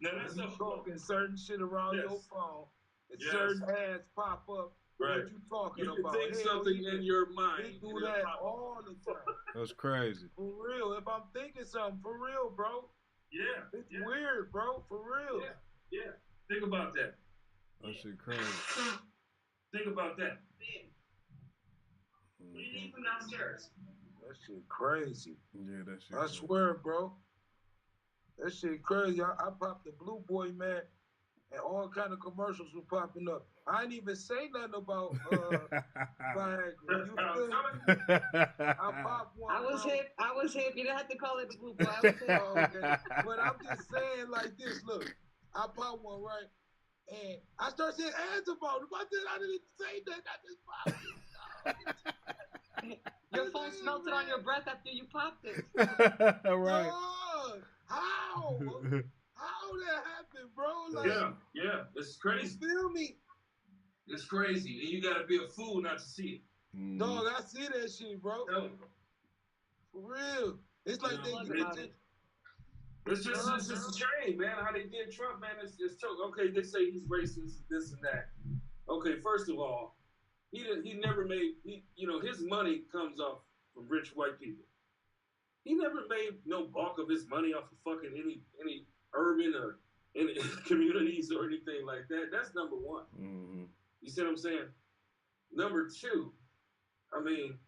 Now that's you talking certain shit around your phone, and certain ads pop up. Right. What you talking you can about? think something in your mind. They do that all the time. That's crazy. For real. If I'm thinking something, for real, bro. Yeah. It's weird, bro. For real. Yeah. Think about that. That shit crazy. Think about that. What do you need from downstairs? That shit crazy. Yeah, that shit. I swear, bro. That shit crazy. I popped the Blue Boy, man, and all kind of commercials were popping up. I didn't even say nothing about Viagra. You feel me? I popped one. I was hip. You didn't have to call it the Blue Boy. I was hip. Okay. But I'm just saying like this. Look, I popped one, right? And I started seeing ads about it. I didn't say that. I just popped it. Your phone smelled it on your breath after you popped it. Right. God, how? How that happened, bro? Like, yeah. It's crazy. You feel me? It's crazy. And you gotta be a fool not to see it. Dog, I see that shit, bro. For real. It's like it's just a shame, man, how they did Trump, man. It's okay, they say he's racist, this and that. Okay, first of all, he never made, his money comes off from rich white people. He never made no bulk of his money off of fucking any urban or any communities or anything like that. That's number one. Mm-hmm. You see what I'm saying? Number two, I mean,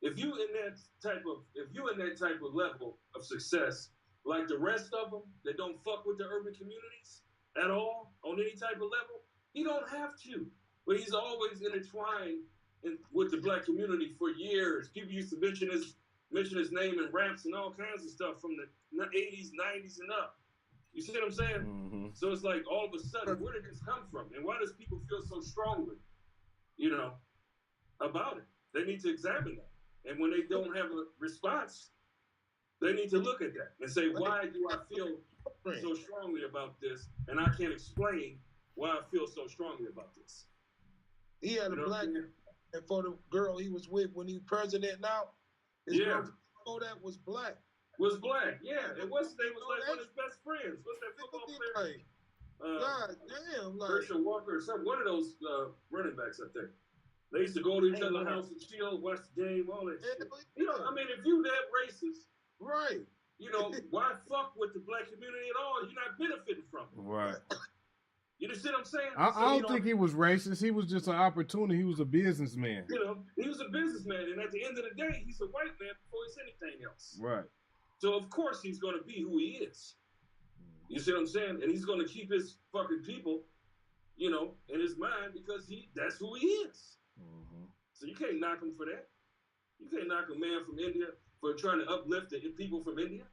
if you in that type of level of success, like the rest of them that don't fuck with the urban communities at all on any type of level, he don't have to. But he's always intertwined with the black community for years. People used to mention his name in raps and all kinds of stuff from the 80s, 90s, and up. You see what I'm saying? Mm-hmm. So it's like all of a sudden, where did this come from? And why does people feel so strongly, about it? They need to examine that. And when they don't have a response, they need to look at that and say, why do I feel so strongly about this? And I can't explain why I feel so strongly about this. He had a black, and for the girl he was with when he was president now, his girl before that was black. Was black, yeah. And what's his name was like one of his best friends. What's that football player? God damn, like Herschel Walker or something. One of those running backs up there. They used to go to each other's house and chill, watch the game, all that shit. I mean, if you that racist, right? Why fuck with the black community at all? You're not benefiting from it. Right. You see what I'm saying? I don't think he was racist. He was just an opportunity. He was a businessman. He was a businessman, and at the end of the day, he's a white man before he's anything else. Right. So of course he's going to be who he is. You see what I'm saying? And he's going to keep his fucking people you know, in his mind because that's who he is. Mm-hmm. So you can't knock him for that. You can't knock a man from India for trying to uplift the people from India.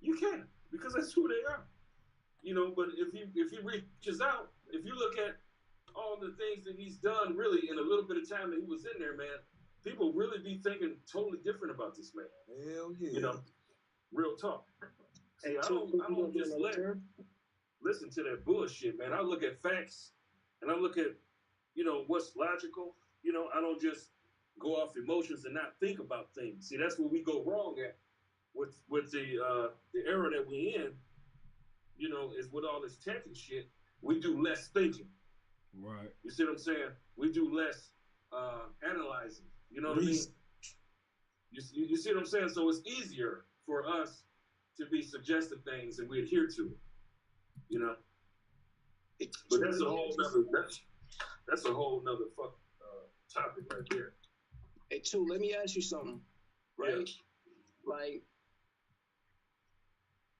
You can't, because that's who they are. You know, but if he reaches out, if you look at all the things that he's done really in a little bit of time that he was in there, man, people really be thinking totally different about this man. Hell yeah. You know, real talk. See, I don't just listen to that bullshit, man. I look at facts and I look at, you know, what's logical. You know, I don't just go off emotions and not think about things. See, that's where we go wrong at with the era that we in. You know, is with all this tech and shit, we do less thinking. Right. You see what I'm saying? We do less analyzing. You know what I mean? You see what I'm saying? So it's easier for us to be suggested things and we adhere to it. You know? But that's a whole nother topic right there. Hey, Two, let me ask you something. Right? Yeah. Like,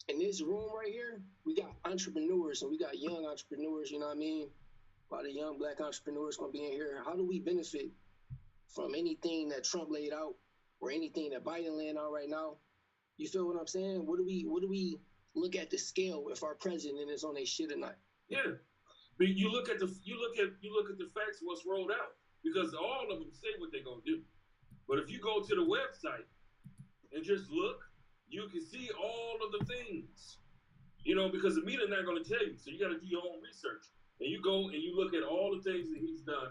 in this room right here, we got entrepreneurs and we got young entrepreneurs, you know what I mean? A lot of young black entrepreneurs gonna be in here. How do we benefit from anything that Trump laid out or anything that Biden laying out right now? You feel what I'm saying? What do we look at the scale if our president is on a shit or not? Yeah. But you look at the facts of what's rolled out, because all of them say what they're gonna do. But if you go to the website and just look, you can see all of the things, you know, because the media not going to tell you. So you got to do your own research. And you go and you look at all the things that he's done,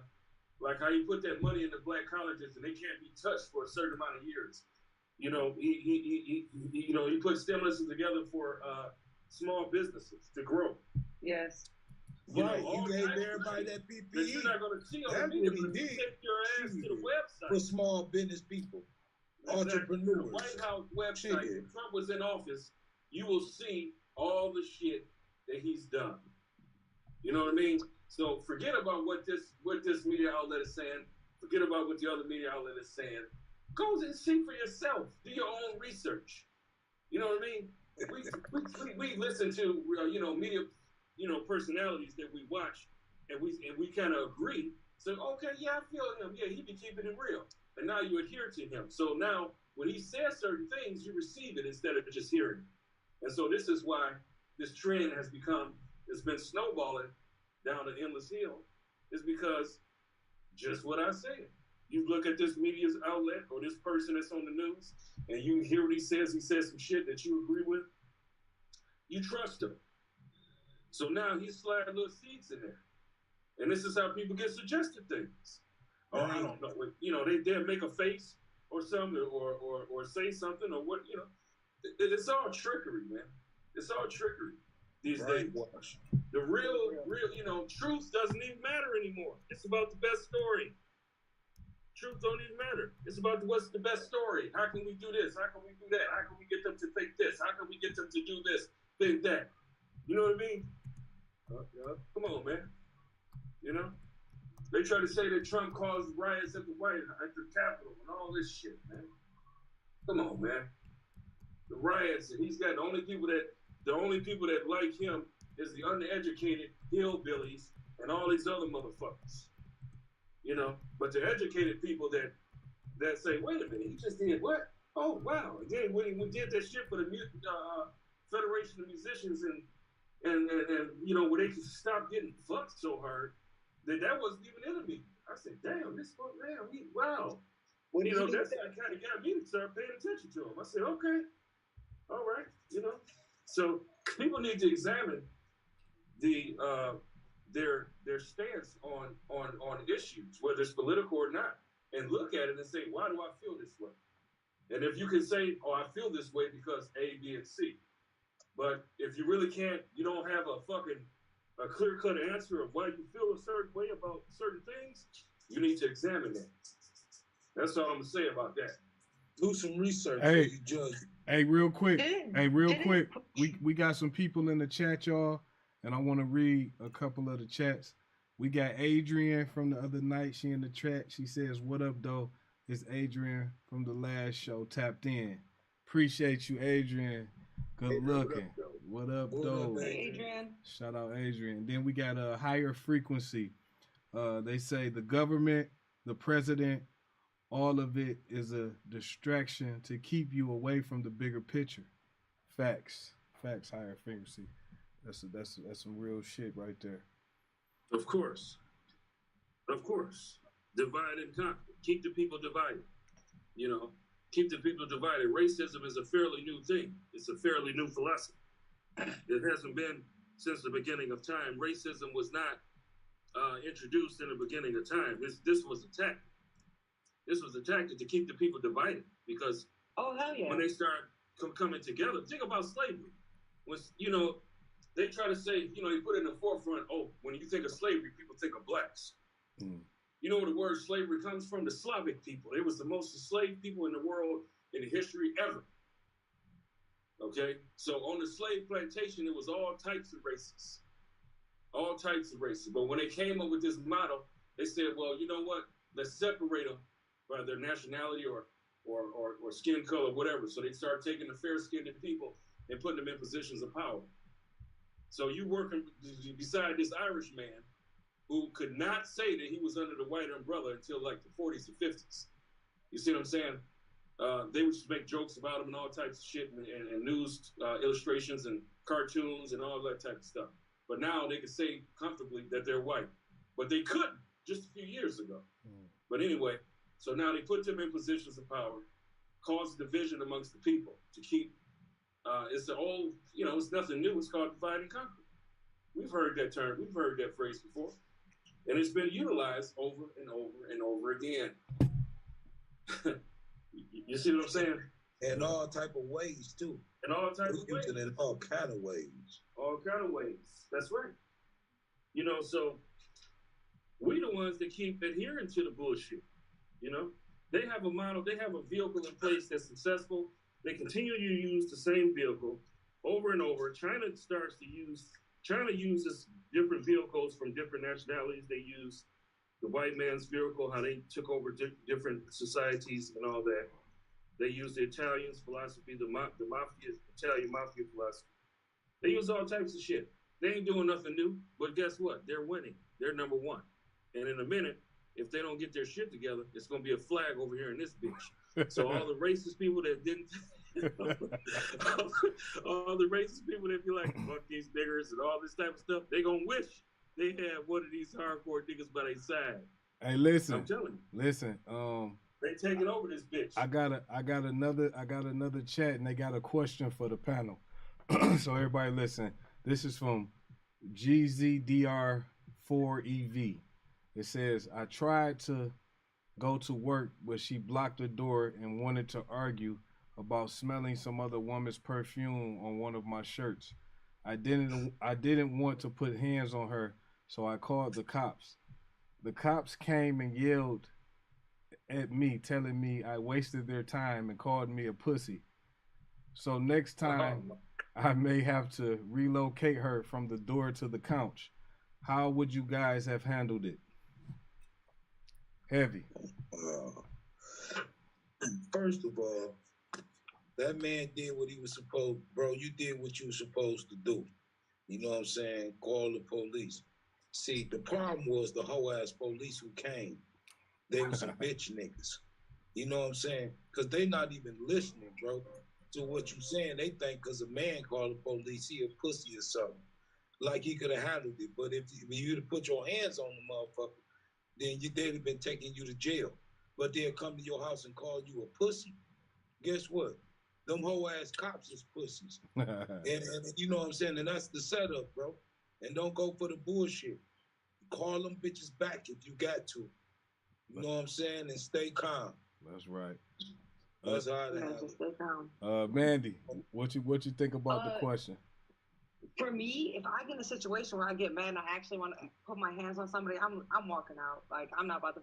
like how he put that money in the black colleges and they can't be touched for a certain amount of years. You know, he put stimuluses together for small businesses to grow. Yes. You right. Know, he gave everybody that PPE. That you're not going to see on the media, but if you take your ass to the website. For small business people. Entrepreneurs. The White House website, when Trump was in office, you will see all the shit that he's done. You know what I mean? So forget about what this media outlet is saying. Forget about what the other media outlet is saying. Go and see for yourself. Do your own research. You know what I mean? We listen to media personalities that we watch, and we kind of agree. So okay, yeah, I feel him. Yeah, he be keeping it real. And now you adhere to him. So now, when he says certain things, you receive it instead of just hearing it. And so this is why this trend it's been snowballing down an endless hill, is because just what I said. You look at this media outlet or this person that's on the news, and you hear what he says some shit that you agree with, you trust him. So now he's sliding little seeds in there. And this is how people get suggested things. Oh, I don't know. You know, they'll make a face or something, or say something, or what. You know, it's all trickery, man. It's all trickery these days. The real, truth doesn't even matter anymore. It's about the best story. Truth don't even matter. It's about what's the best story. How can we do this? How can we do that? How can we get them to think this? How can we get them to do this, think that? You know what I mean? Come on, man. You know? They try to say that Trump caused riots at the Capitol and all this shit, man. Come on, man. The riots, and he's got the only people that like him is the uneducated hillbillies and all these other motherfuckers. You know, but the educated people that say, wait a minute, he just did what? Oh wow! And then when he did that shit for the Federation of Musicians and you know, where they could stop getting fucked so hard. That wasn't even in me. I said, damn, this fuck, man, wow. You know, that's how it kind of got me to start paying attention to him. I said, okay, all right, you know. So people need to examine their stance on issues, whether it's political or not, and look at it and say, why do I feel this way? And if you can say, oh, I feel this way because A, B, and C. But if you really can't, you don't have a clear-cut answer of why you feel a certain way about certain things, you need to examine that. That's all I'm going to say about that. Do some research. Hey, you judge. Hey, real quick. We got some people in the chat, y'all, and I want to read a couple of the chats. We got Adrian from the other night. She in the chat. She says, what up, though? It's Adrian from the last show, tapped in. Appreciate you, Adrian. Good looking. What up, What though? up, Hey, Adrian. Shout out Adrian. Then we got a higher frequency. They say the government, the president, all of it is a distraction to keep you away from the bigger picture. Facts. Facts, higher frequency. That's some real shit right there. Of course. Divide and conquer. Keep the people divided. You know, keep the people divided. Racism is a fairly new thing. It's a fairly new philosophy. It hasn't been since the beginning of time. Racism was not introduced in the beginning of time. This was a tactic. This was a tactic to keep the people divided because Oh, hell yeah. when they start coming together, think about slavery. When, they try to say, you put it in the forefront, when you think of slavery, people think of blacks. You know where the word slavery comes from? The Slavic people. It was the most enslaved people in the world in history ever. Okay? So on the slave plantation, it was all types of races. All types of races. But when they came up with this model, they said, well, you know what? Let's separate them by their nationality or skin color, whatever. So they start taking the fair-skinned people and putting them in positions of power. So you working beside this Irish man who could not say that he was under the white umbrella until like the 40s and 50s. You see what I'm saying? They would just make jokes about him and all types of shit and news illustrations and cartoons and all that type of stuff. But now they can say comfortably that they're white. But they couldn't just a few years ago. But anyway, so now they put them in positions of power, cause division amongst the people to keep, it's the old, it's nothing new. It's called divide and conquer. We've heard that term. We've heard that phrase before. And it's been utilized over and over and over again. You see what I'm saying? In all type of ways, too. In all types of ways. In all kind of ways. All kind of ways. That's right. So we the ones that keep adhering to the bullshit. They have a model, they have a vehicle in place that's successful. They continue to use the same vehicle over and over. China uses different vehicles from different nationalities. They use the white man's vehicle, how they took over different societies and all that. They use the Italians' philosophy, the Italian mafia philosophy. They use all types of shit. They ain't doing nothing new, but guess what? They're winning. They're number one. And in a minute, if they don't get their shit together, it's going to be a flag over here in this bitch. So all the racist people that didn't, all the racist people that be like, fuck these niggers and all this type of stuff, they going to wish they had one of these hardcore niggas by their side. Hey, listen. I'm telling you. Listen. They taking over this bitch. I got another chat, and they got a question for the panel. So everybody listen. This is from GZDR4EV. It says, I tried to go to work, but she blocked the door and wanted to argue about smelling some other woman's perfume on one of my shirts. I didn't want to put hands on her, so I called the cops. The cops came and yelled at me, telling me I wasted their time and called me a pussy. So next time, I may have to relocate her from the door to the couch. How would you guys have handled it? Heavy. First of all, that man did what he was supposed, bro. You did what you were supposed to do. You know what I'm saying? Call the police. See, the problem was the whole ass police who came. They was some bitch niggas. You know what I'm saying? Because they not even listening, bro, to what you saying. They think because a man called the police, he a pussy or something. Like he could have handled it. But if you'd have put your hands on the motherfucker, then they'd have been taking you to jail. But they'll come to your house and call you a pussy. Guess what? Them whole ass cops is pussies. and you know what I'm saying? And that's the setup, bro. And don't go for the bullshit. Call them bitches back if you got to. You know what I'm saying? And stay calm. That's right. That's how it happens. Just stay calm. Mandy, what you think about the question? For me, if I get in a situation where I get mad and I actually want to put my hands on somebody, I'm walking out. Like I'm not about to.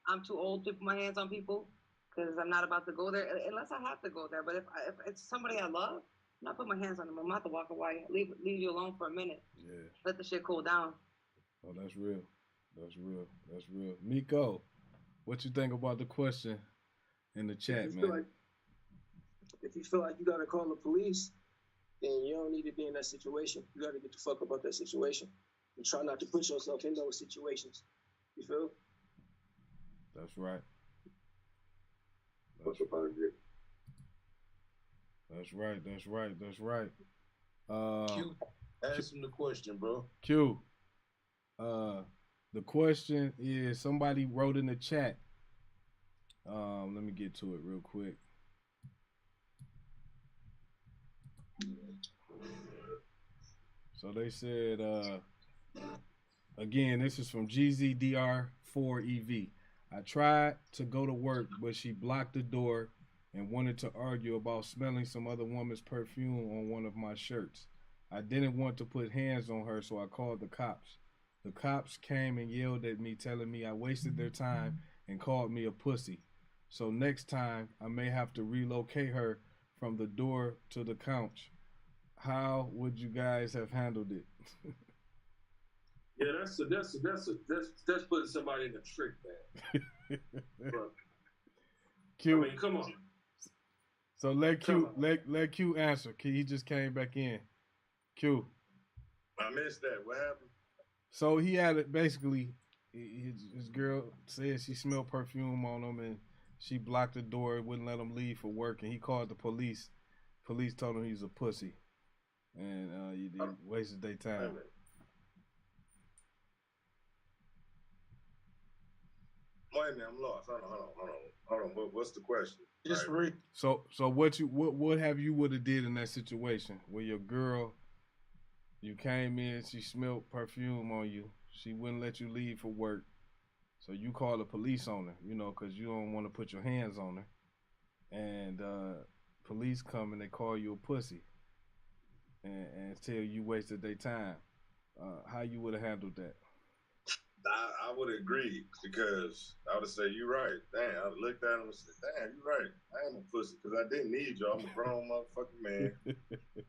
I'm too old to put my hands on people because I'm not about to go there unless I have to go there. But if it's somebody I love, I'm not putting my hands on them. I'm not to walk away. Leave you alone for a minute. Yeah. Let the shit cool down. Oh, that's real. That's real. That's real. Miko, what you think about the question in the chat, man? If you feel like you gotta call the police, then you don't need to be in that situation. You got to get the fuck about that situation and try not to put yourself in those situations. You feel? That's right. What's up, Andre? That's right. That's right. That's right. Q, ask him the question, bro. Q. The question is, somebody wrote in the chat. Let me get to it real quick. So they said, again, this is from GZDR4EV. I tried to go to work, but she blocked the door and wanted to argue about smelling some other woman's perfume on one of my shirts. I didn't want to put hands on her, so I called the cops. The cops came and yelled at me, telling me I wasted their time and called me a pussy. So next time, I may have to relocate her from the door to the couch. How would you guys have handled it? Yeah, that's putting somebody in a trick bag. Q. I mean, come on. So let Q answer. He just came back in. Q. I missed that. What happened? So he had it basically. His girl said she smelled perfume on him and she blocked the door, wouldn't let him leave for work, and he called the police. Police told him he's a pussy, and he wasted their time. Wait a minute, I'm lost. Hold on. What's the question? Just read. So what have you would have did in that situation where your girl, you came in, she smelled perfume on you, she wouldn't let you leave for work, so you call the police on her, because you don't want to put your hands on her, and police come and they call you a pussy, and tell you wasted their time. How you would have handled that? I would agree, because I would have said, you're right. Damn, I would have looked at him and said, damn, you're right. I am a pussy because I didn't need you. I'm a grown motherfucking man.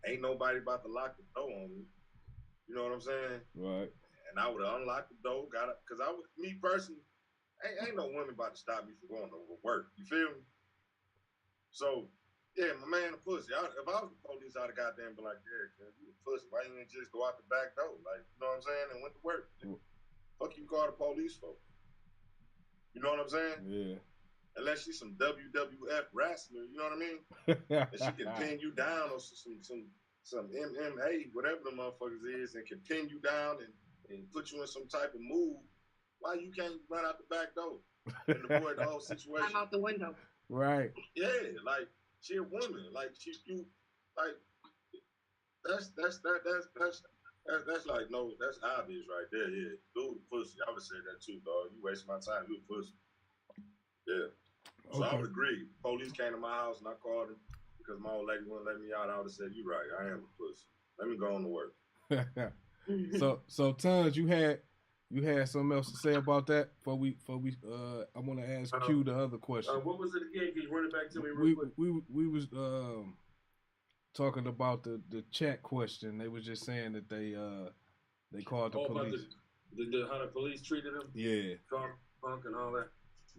Ain't nobody about to lock the door on me. You know what I'm saying? Right. And I would have unlocked the door, because me personally, ain't no woman about to stop me from going to work. You feel me? So, yeah, my man a pussy. If I was the police, I'd have goddamn been like, yeah, you a pussy. Why you didn't just go out the back door? Like, you know what I'm saying? And went to work. Fuck you call the police for? You know what I'm saying? Yeah. Unless she's some WWF wrestler, you know what I mean? And she can pin you down or some MMA, whatever the motherfuckers is, and can pin you down and put you in some type of move. Why you can't run out the back door and avoid the whole situation? I'm out the window. Right. Yeah, like she a woman. Like that's like, no, that's obvious right there. Yeah, dude, pussy. I would have said that too, dog. You wasting my time. You a pussy. Yeah. So I would agree. Police came to my house and I called them because my old lady wouldn't let me out. I would have said, "You right. I am a pussy. Let me go on to work." So Tons, you had something else to say about that? Before we I want to ask Q the other question. What was it again? Can you run it back to me real quick? We was talking about the chat question. They was just saying that they called the police. About how the police treated him? Yeah. Punk and all that?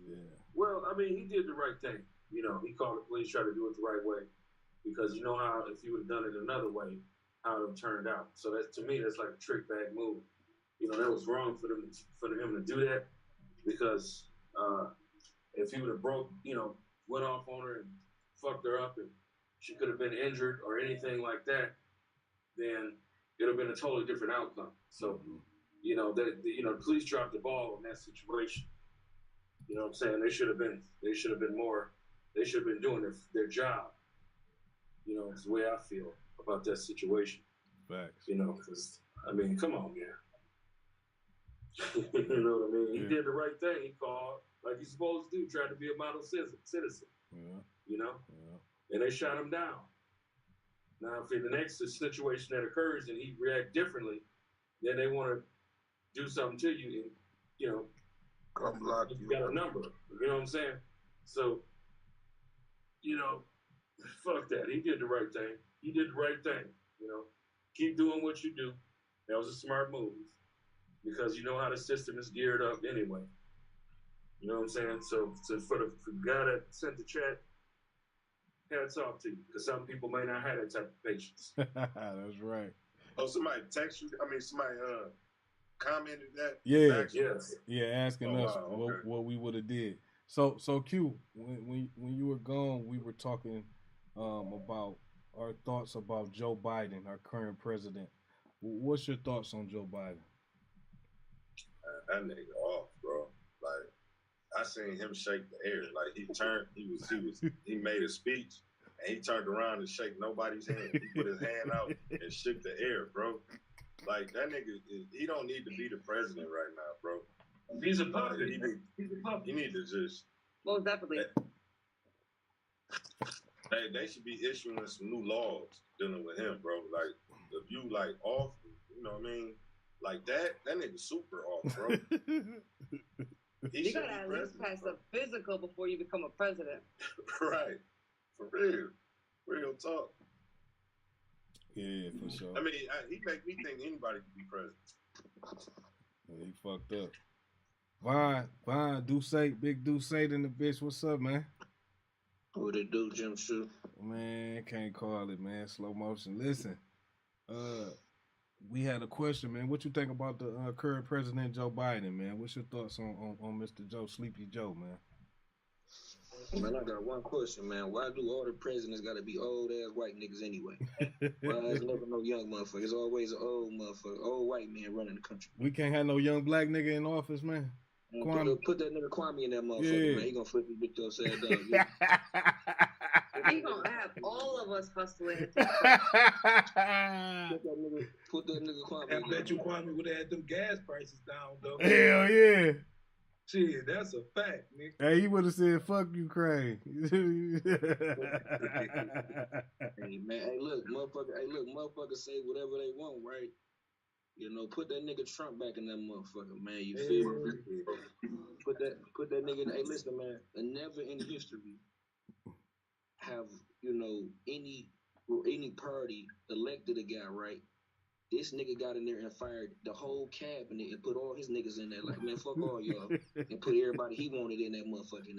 Yeah. Well, I mean, he did the right thing. He called the police, tried to do it the right way. Because you know how if he would have done it another way, how it would have turned out. So to me, that's like a trick bag move. That was wrong for him to do that, because if he would have went off on her and fucked her up and she could have been injured or anything like that, then it would have been a totally different outcome. So, the police dropped the ball in that situation. You know what I'm saying? They should have been more. They should have been doing their job. It's the way I feel about that situation. Facts. Because I mean, come on, man. You know what I mean? He did the right thing. He called like he's supposed to do, tried to be a model citizen. Yeah. And they shot him down. Now, if in the next situation that occurs and he react differently, then they want to do something to you, and come block you. Got a number. You know what I'm saying? So, fuck that. He did the right thing. Keep doing what you do. That was a smart move, because you know how the system is geared up anyway. You know what I'm saying? So for the guy that sent the chat, hats off to you, because some people may not have that type of patience. That's right. Oh, somebody text you? I mean, somebody commented that? Yeah. Yes. Yeah, asking us what we would have did. So Q, when you were gone, we were talking about our thoughts about Joe Biden, our current president. What's your thoughts on Joe Biden? That nigga off, bro. Like, I seen him shake the air. Like, he made a speech and he turned around and shake nobody's hand. He put his hand out and shook the air, bro. Like, that nigga, he don't need to be the president right now, bro. He's a puppet. He need to just. Most definitely. They should be issuing some new laws dealing with him, bro. Like, if you like off, you know what I mean? Like that nigga super off, bro. You gotta at least pass a physical before you become a president. Right. For real talk. Yeah, for sure. I mean, he make me think anybody could be president. Yeah, he fucked up. Vaughn, Big Deuce in the bitch. What's up, man? What it do, Jim Shoe? Man, can't call it, man. Slow motion. Listen, we had a question, man. What you think about the current president, Joe Biden, man? What's your thoughts on Mr. Joe, Sleepy Joe, man? Man, I got one question, man. Why do all the presidents got to be old-ass white niggas anyway? Why is never no young motherfucker? It's always an old motherfucker, old white man running the country. We can't have no young black nigga in office, man. Put that nigga Kwame in that motherfucker, man. He gonna flip his bitch upside down. He gonna have all of us hustling. Put that nigga Kwame. I bet you Kwame would have had them gas prices down, though. Hell yeah. Shit, that's a fact, nigga. Hey, he would have said, "Fuck Ukraine." Hey man, motherfucker say whatever they want, right? You know, put that nigga Trump back in that motherfucker, man. You feel me? Put that nigga in. Hey, listen, man. Never in history have, you know, any party elected a guy, right? This nigga got in there and fired the whole cabinet and put all his niggas in there. Like, man, fuck all y'all. And put everybody he wanted in that motherfucker,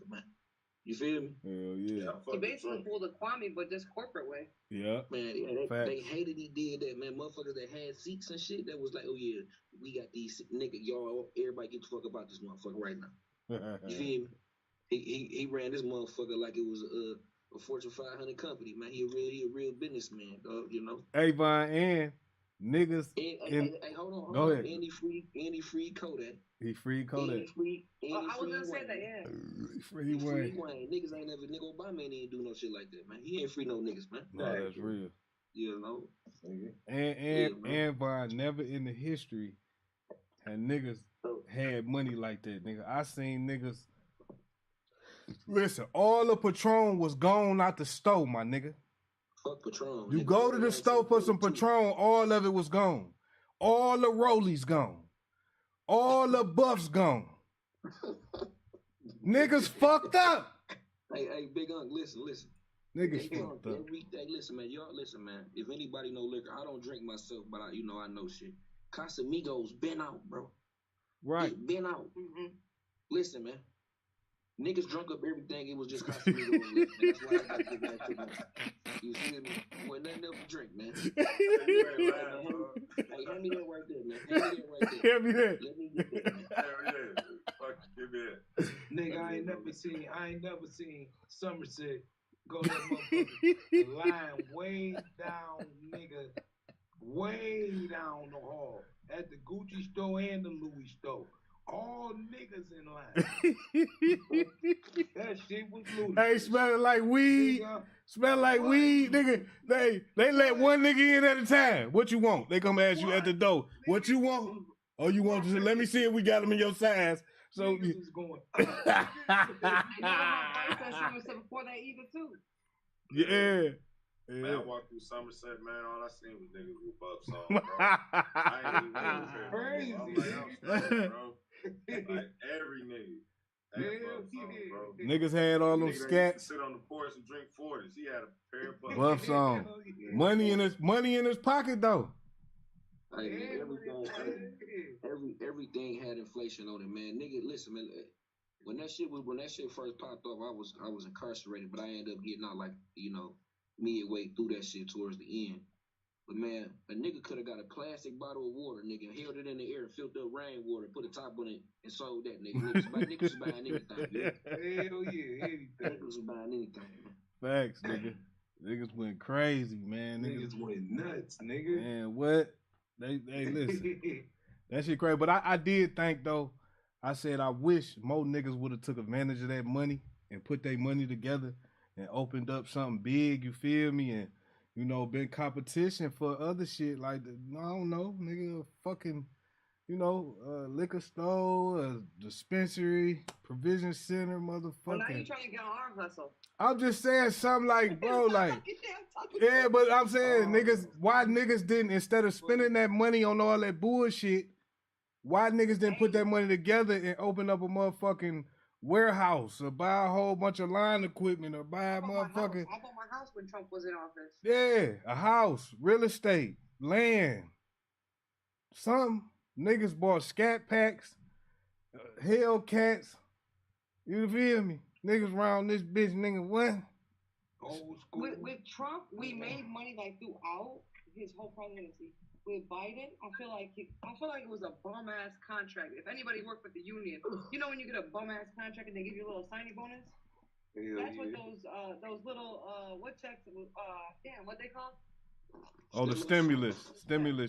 man. You feel me? Hell yeah. He basically pulled a Kwame, but just corporate way. Yeah. Man, they hated he did that, man. Motherfuckers that had seats and shit, that was like, oh yeah, we got these nigga, y'all, everybody get the fuck about this motherfucker right now. You feel me? He ran this motherfucker like it was a Fortune 500 company, man. He a real businessman, dog, you know? Hey, Vaughn, and niggas. Hey, hold on. Go ahead. And he freed Kodak. He freed Kodak. I was gonna say that, yeah. Free Wayne. Niggas ain't never, nigga Obama ain't even do no shit like that, man. He ain't free no niggas, man. No, that's real. You know? And Vaughn, never in the history had niggas had money like that, nigga. I seen niggas. Listen, all the Patron was gone out the store, my nigga. Fuck Patron. You go to the store for some Patron, all of it was gone. All the Rollies gone. All the Buffs gone. Niggas fucked up. Hey, Big Unc, listen. Niggas fucked up. Listen, man. Y'all, listen, man. If anybody know liquor, I don't drink myself, but I know shit. Casamigos been out, bro. Right. It been out. Mm-hmm. Listen, man. Niggas drunk up everything. It was just Casamigos. That's why I got to get that shit, man. You feel me? Wasn't nothing else to drink, man. Hey, hand me that right there, man. Hand me that. Let me get that, man. Fuck, give me that. Nigga, I ain't never seen Somerset go that motherfucker line way down, nigga, way down the hall at the Gucci store and the Louis store. All niggas in line. That shit was ludicrous. Hey, smelling like weed. Smell like weed, nigga. They let one nigga in at a time. What you want? They come ask you at the door. What you want? Oh, you want to? Let me see if we got them in your size. So niggas is going. Before that either too. Yeah. Man, I walked through Somerset, man. All I seen was niggas with Buffs on, bro. I ain't even crazy. I'm like, bro. Like every nigga. Niggas had all them scats. Sit on the porch and drink 40s. He had a pair of Buffs on. Money in his pocket though. Hey, everything had inflation on it, man. Nigga, listen, man. when that shit first popped off, I was incarcerated, but I ended up getting out like, midway through that shit towards the end. But man, a nigga could have got a plastic bottle of water, nigga, and held it in the air and filled up rainwater, put a top on it, and sold that nigga. Niggas was buying anything. Hell yeah, anything. Niggas was buying anything. Facts, nigga. Niggas went crazy, man. Niggas went nuts, nigga. Man, what? They listen. That shit crazy. But I did think though, I said I wish more niggas would have took advantage of that money and put their money together and opened up something big, you feel me? And, been competition for other shit like, I don't know, nigga, fucking, liquor store, a dispensary, provision center, motherfucker. Well, now you trying to get on arm hustle. I'm just saying something like, bro, like, yeah, but I'm saying, niggas, why niggas didn't, instead of spending that money on all that bullshit, why niggas didn't put that money together and open up a motherfucking warehouse or buy a whole bunch of line equipment or buy a motherfucking... I bought my house when Trump was in office. Yeah, a house, real estate, land, something. Niggas bought scat packs, Hellcats. You feel me? Niggas around this bitch, nigga, what? Old school. With Trump, we made money like throughout his whole presidency. With Biden, I feel like it was a bum ass contract. If anybody worked with the union, when you get a bum ass contract and they give you a little signing bonus. That's what those little what checks? What they call? Oh, the stimulus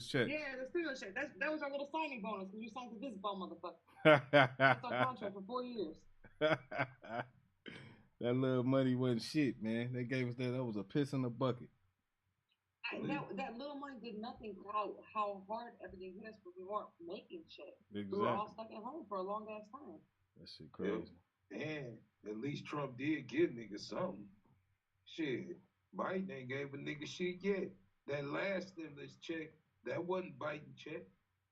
check. Yeah, the stimulus check. That was our little signing bonus because you signed to this bum motherfucker. That's our contract for 4 years. That little money wasn't shit, man. They gave us that. That was a piss in the bucket. That little money did nothing for how hard everything hit us, but we weren't making shit. Exactly. We were all stuck at home for a long ass time. That shit crazy. And at least Trump did give niggas something. Shit, Biden ain't gave a nigga shit yet. That last stimulus check, that wasn't Biden check.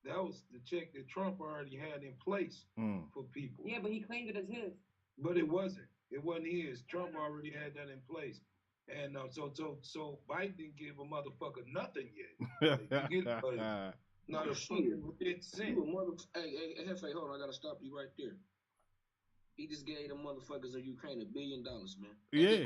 That was the check that Trump already had in place for people. Yeah, but he claimed it as his. But it wasn't. It wasn't his. Trump already had that in place. And so Biden didn't give a motherfucker nothing yet. You get not a fucking red cent. Hey, Hefe, hold on, I gotta stop you right there. He just gave them motherfuckers in Ukraine $1 billion, man. Yeah.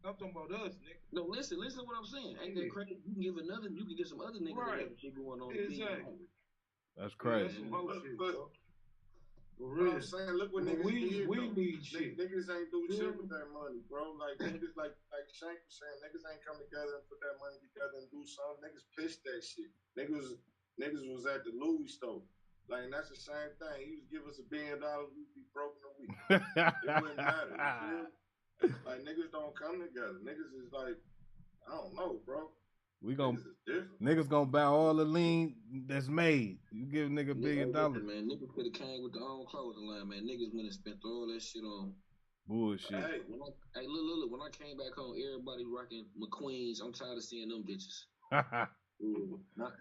I'm talking about us, nigga. No, listen to what I'm saying. Ain't that crazy? You can get some other niggas that have shit going on. Exactly. That's crazy. That's some whole shit, bro. For real. I'm saying, look what niggas did. We need shit. Niggas ain't do shit with that money, bro. Like niggas, like Shank was saying, niggas ain't come together and put that money together and do something. Niggas pitched that shit. Niggas was at the Louis store. Like, and that's the same thing. You just give us $1 billion, we'd be broke in a week. It wouldn't matter. You feel? Like niggas don't come together. Niggas is like, I don't know, bro. Niggas gonna buy all the lean that's made. You give a nigga $1 billion. Man, niggas could have came with their own clothing line, man. Niggas went and spent all that shit on bullshit. Hey, look, when I came back home, everybody rocking McQueens. I'm tired of seeing them bitches.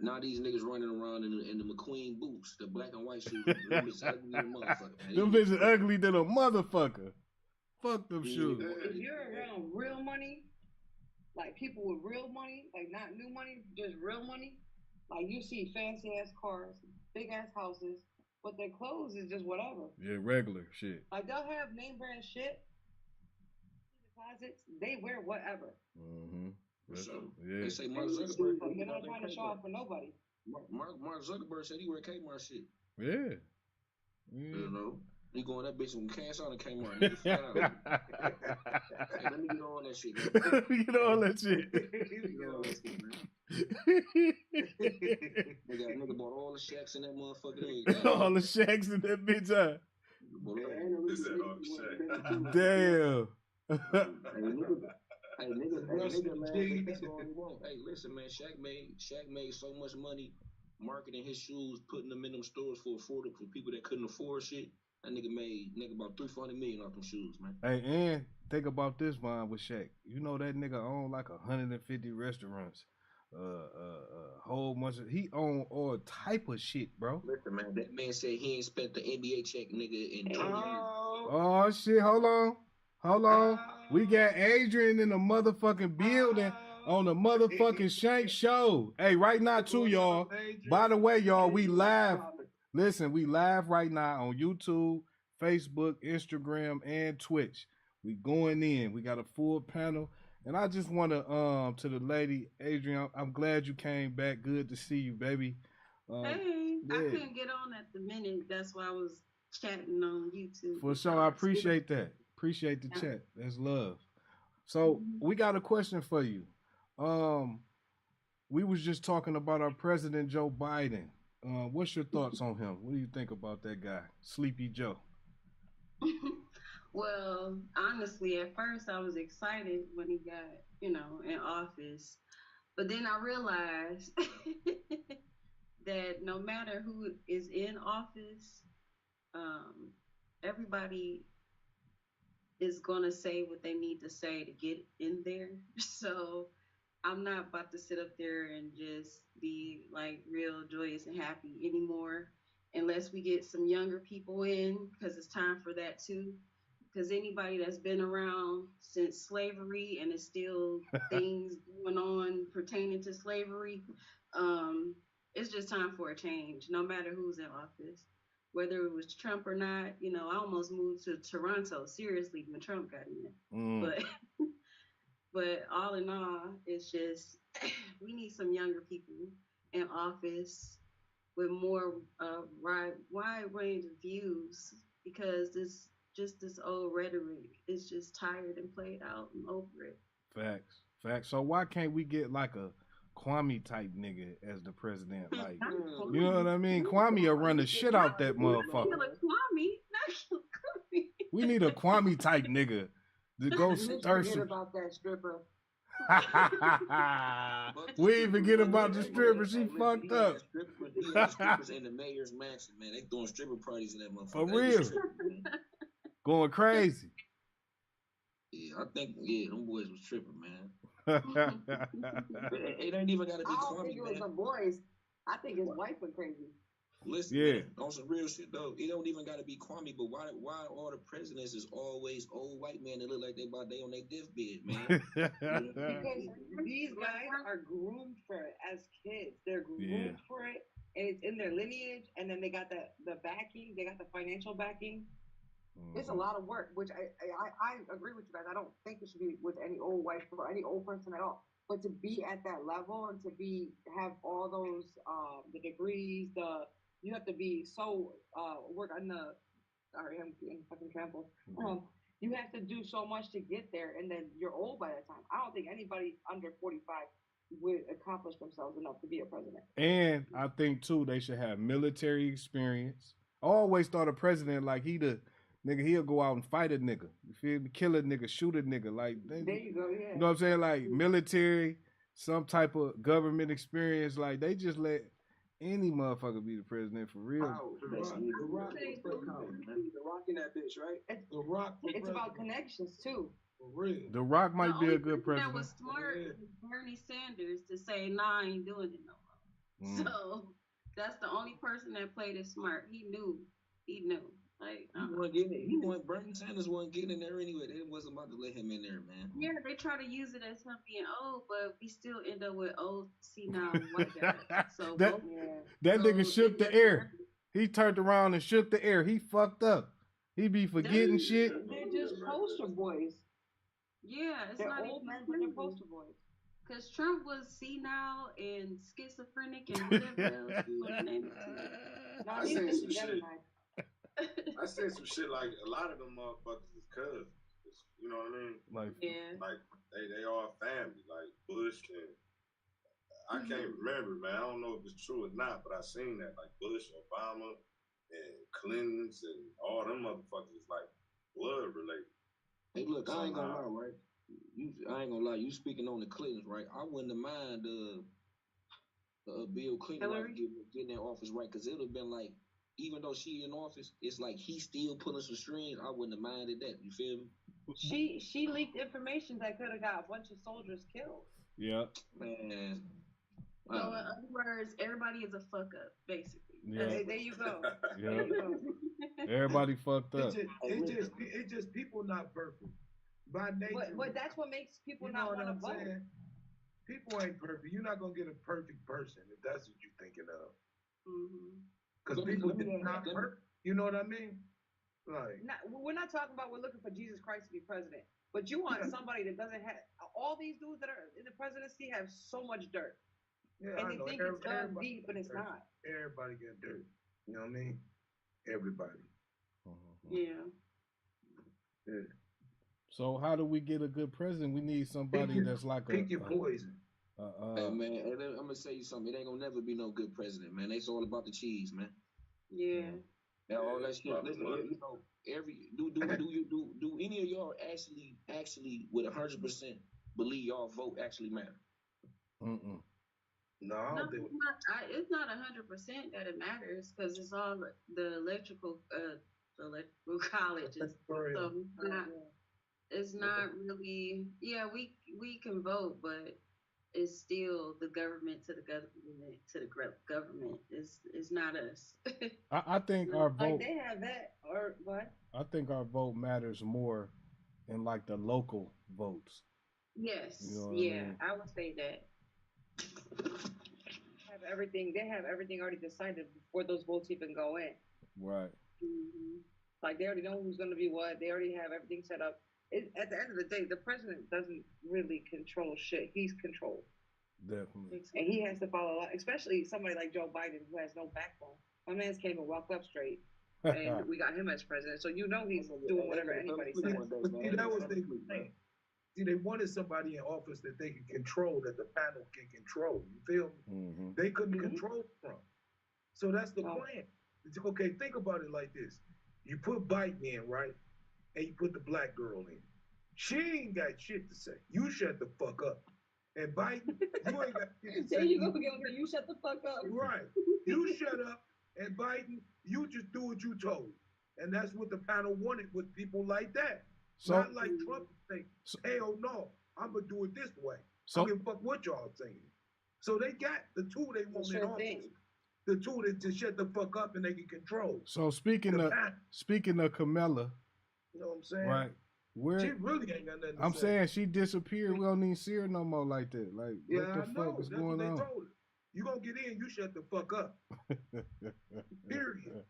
Now these niggas running around in the McQueen boots, the black and white shoes. Them bitches ugly than a motherfucker. Them bitches ugly than a motherfucker. Fuck them shoes. If you're around real money, like people with real money, like not new money, just real money, like you see fancy ass cars, big ass houses, but their clothes is just whatever. Yeah, regular shit. Like they'll have name brand shit, deposits, they wear whatever. Mm-hmm. Yeah. They say Mark Zuckerberg. They're not trying to show off for nobody. Mark Zuckerberg said he wear Kmart shit. Yeah. You know. He going that bitch with cash on and Kmart. Nigga, flat out. Hey, let me get on that shit, man. Let me get on that shit. Nigga bought all the shacks in that motherfucker. All the shacks in that bitch, huh? Damn. Hey, nigga, man, that's all he want. Hey, listen, man, Shaq made so much money marketing his shoes, putting them in them stores for people that couldn't afford shit. That nigga made about $300 million off them shoes, man. Hey, and think about this one with Shaq. You know that nigga owned like 150 restaurants. Whole bunch of, he owned all type of shit, bro. Listen, man, that man said he ain't spent the NBA check, nigga, in 20 years. Oh shit, hold on. We got Adrian in the motherfucking building on the motherfucking Shank Show. Hey, right now too, y'all. By the way, y'all, we live Listen, we live right now on YouTube, Facebook, Instagram, and Twitch. We going in. We got a full panel. And I just want to the lady, Adrian, I'm glad you came back. Good to see you, baby. Hey, yeah. I couldn't get on at the minute. That's why I was chatting on YouTube. For sure. I appreciate that. Appreciate the chat. That's love. So we got a question for you. We was just talking about our president, Joe Biden. What's your thoughts on him? What do you think about that guy, Sleepy Joe? Well, honestly, at first I was excited when he got, in office. But then I realized that no matter who is in office, everybody is going to say what they need to say to get in there. So I'm not about to sit up there and just be like real joyous and happy anymore unless we get some younger people in, because it's time for that too. Because anybody that's been around since slavery and is still things going on pertaining to slavery, it's just time for a change, no matter who's in office. Whether it was Trump or not, I almost moved to Toronto, seriously, when Trump got in. But all in all, it's just, we need some younger people in office with more wide range of views, because this old rhetoric is just tired and played out and over it. Facts. So why can't we get like a Kwame type nigga as the president? Like, you know what I mean? Kwame will run the shit out that motherfucker. We need a Kwame type nigga to go stir some. About that stripper. We ain't forget about the stripper. She fucked up. Strippers in the mayor's mansion, man. They throwing stripper parties in that motherfucker. For real. Going crazy. Yeah, I think them boys was tripping, man. It ain't even gotta be I don't Kwame, think it was man. the boys. I think his wife went crazy. Listen, Yeah. man, on some real shit though, it don't even gotta be Kwame. But why all the presidents is always old white men that look like they on their deathbed, man? Because these guys are groomed for it as kids. They're groomed for it, and it's in their lineage. And then they got the backing. They got the financial backing. It's a lot of work, which I agree with you guys. I don't think it should be with any old wife or any old person at all. But to be at that level and to have all those the degrees, you have to be so work on the. Sorry, I'm getting fucking trampled. You have to do so much to get there, and then you're old by that time. I don't think anybody under 45 would accomplish themselves enough to be a president. And I think too, they should have military experience. I always thought a president like nigga, he'll go out and fight a nigga. You feel me? Kill a nigga, shoot a nigga. Like, there you go, yeah. You know what I'm saying? Like military, some type of government experience. Like they just let any motherfucker be the president for real. The Rock in that bitch, right? The Rock. It's about connections too. For real. The Rock might be a good president. That was smart, Bernie Sanders, to say, "Nah, I ain't doing it no more." So that's the only person that played it smart. He knew. Like, Bernie Sanders wasn't getting in there anyway. They wasn't about to let him in there, man. Yeah, they try to use it as him being old, but we still end up with old senile white guys. So that nigga shook the air. He turned around and shook the air. He fucked up. He be forgetting shit. They're just poster boys. Yeah, they're not old men, but they're poster boys. Because Trump was senile and schizophrenic and whatever else. I said some shit. I said some shit like a lot of them motherfuckers is cousins. You know what I mean? Like they all family. Like Bush and I can't remember, man. I don't know if it's true or not, but I seen that like Bush, Obama, and Clintons and all them motherfuckers is like blood related. Hey, look, I ain't gonna lie, right? I ain't gonna lie. You speaking on the Clintons, right? I wouldn't have mind Bill Clinton getting in office, right? Because it would have been like, even though she in office, it's like he still pulling some strings. I wouldn't have minded that. You feel me? She leaked information that could have got a bunch of soldiers killed. Yeah. Man. So in other words, everybody is a fuck up, basically. Yeah. There you go. Yeah. Everybody fucked up. It's just people not perfect by nature. But that's what makes people not want to vote. People ain't perfect. You're not gonna get a perfect person if that's what you're thinking of. Mm-hmm. because people did not hurt. You know what I mean? Like, we're not talking about we're looking for Jesus Christ to be president, but you want somebody that doesn't have all these dudes that are in the presidency have so much dirt, and they think it's dug deep, but it's not. Everybody got dirt. You know what I mean? Everybody. Yeah. So how do we get a good president? We need somebody that's like pick your poison. Hey, man, and I'm gonna say you something. It ain't gonna never be no good president, man. It's all about the cheese, man. Yeah. And all that shit. Listen, you know, do any of y'all actually with 100% believe y'all vote actually matter? No, it's not 100% that it matters because it's all the electrical colleges. So it's not really. Yeah, we can vote, but it's still the government to the government. It's not us. I think our vote. Like they have that or what? I think our vote matters more in like the local votes. Yes. You know what yeah, I mean? I would say that. They have everything already decided before those votes even go in. Right. Mm-hmm. Like they already know who's going to be what. They already have everything set up. At the end of the day, the president doesn't really control shit. He's controlled. Definitely. And he has to follow up, especially somebody like Joe Biden who has no backbone. My man's came and walked up straight, and we got him as president. So you know he's doing whatever anybody says. See, that was the thing. See, they wanted somebody in office that they could control, that the panel can control. You feel me? They couldn't control Trump. So that's the plan. It's, okay, think about it like this. You put Biden in, right? And you put the black girl in. She ain't got shit to say. You shut the fuck up. And Biden, you ain't got shit to say. There you go again. You shut the fuck up. Right. You shut up. And Biden, you just do what you told. And that's what the panel wanted with people like that. So, not like Trump say, hell no, I'm going to do it this way. I don't give a fuck what y'all saying. So they got the two they want in office. The two that to shut the fuck up and they can control. So speaking of Kamala, you know what I'm saying? Right. She really ain't got nothing to I'm say. saying she disappeared. We don't even see her no more like that. Like, what the fuck is going on? Told her. You gonna get in, you shut the fuck up. Period.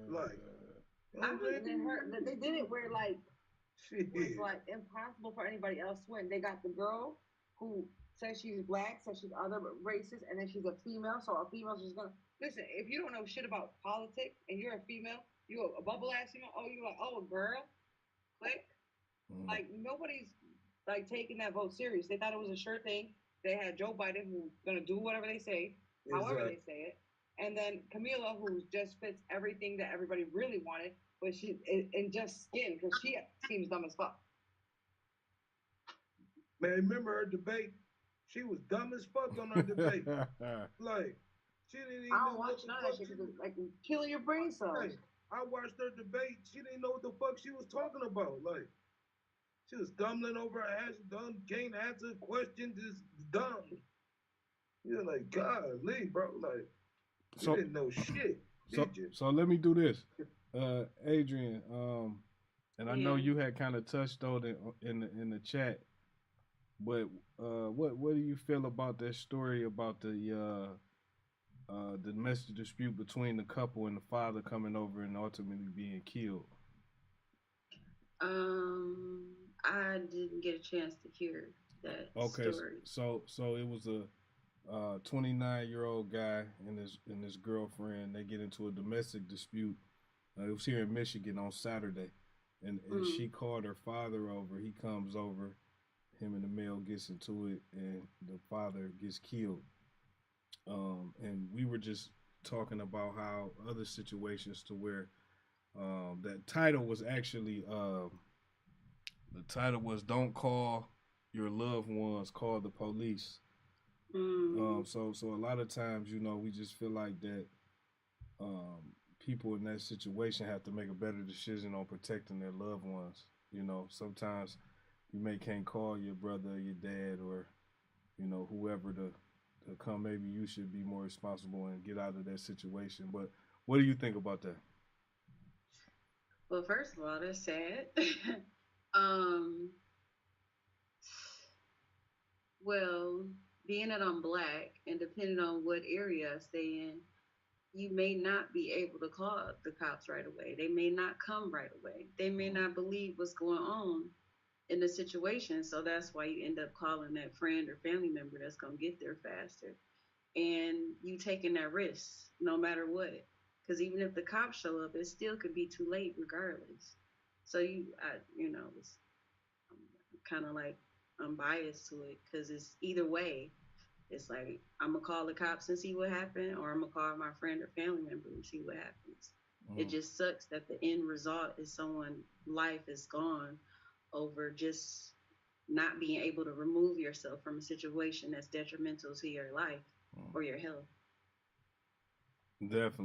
Like, I mean, they did it where like it was like impossible for anybody else to win. They got the girl who says she's black, says she's other races, and then she's a female. So a female's just gonna listen. If you don't know shit about politics and you're a female, you a bubble ass female. Oh, you're like, oh, a girl. Click. Like nobody's like taking that vote serious. They thought it was a sure thing. They had Joe Biden who's gonna do whatever they say, however they say it, and then Camila who just fits everything that everybody really wanted, but she in just skin because she seems dumb as fuck. Man, remember her debate? She was dumb as fuck on her debate. Like she didn't even. I don't watch none of that shit because like killing your brain cells. Like, I watched her debate. She didn't know what the fuck she was talking about. Like, she was stumbling over her ass, dumb, can't answer questions, just dumb. You're like, golly, bro. Like, you didn't know shit, did you? So let me do this. Adrian, and I know you had kind of touched on it in the chat, but what do you feel about that story about the domestic dispute between the couple and the father coming over and ultimately being killed? I didn't get a chance to hear that story. So it was a 29-year-old guy and his girlfriend. They get into a domestic dispute. It was here in Michigan on Saturday, and she called her father over. He comes over, him and the male gets into it, and the father gets killed. And we were just talking about how other situations to where that title was actually the title was "Don't Call Your Loved Ones, Call the Police." So a lot of times, you know, we just feel like that people in that situation have to make a better decision on protecting their loved ones. You know, sometimes you can't call your brother or your dad or, you know, whoever to come. Maybe you should be more responsible and get out of that situation. But what do you think about that? Well, first of all, that's sad. Well, being that I'm black and depending on what area I stay in, you may not be able to call the cops right away. They may not come right away. They may not believe what's going on in the situation. So that's why you end up calling that friend or family member that's going to get there faster. And you taking that risk no matter what. Because even if the cops show up, it still could be too late regardless. So it's kind of like I'm biased to it because it's either way. It's like I'm gonna call the cops and see what happened, or I'm gonna call my friend or family member and see what happens. It just sucks that the end result is someone's life is gone over just not being able to remove yourself from a situation that's detrimental to your life or your health. Definitely.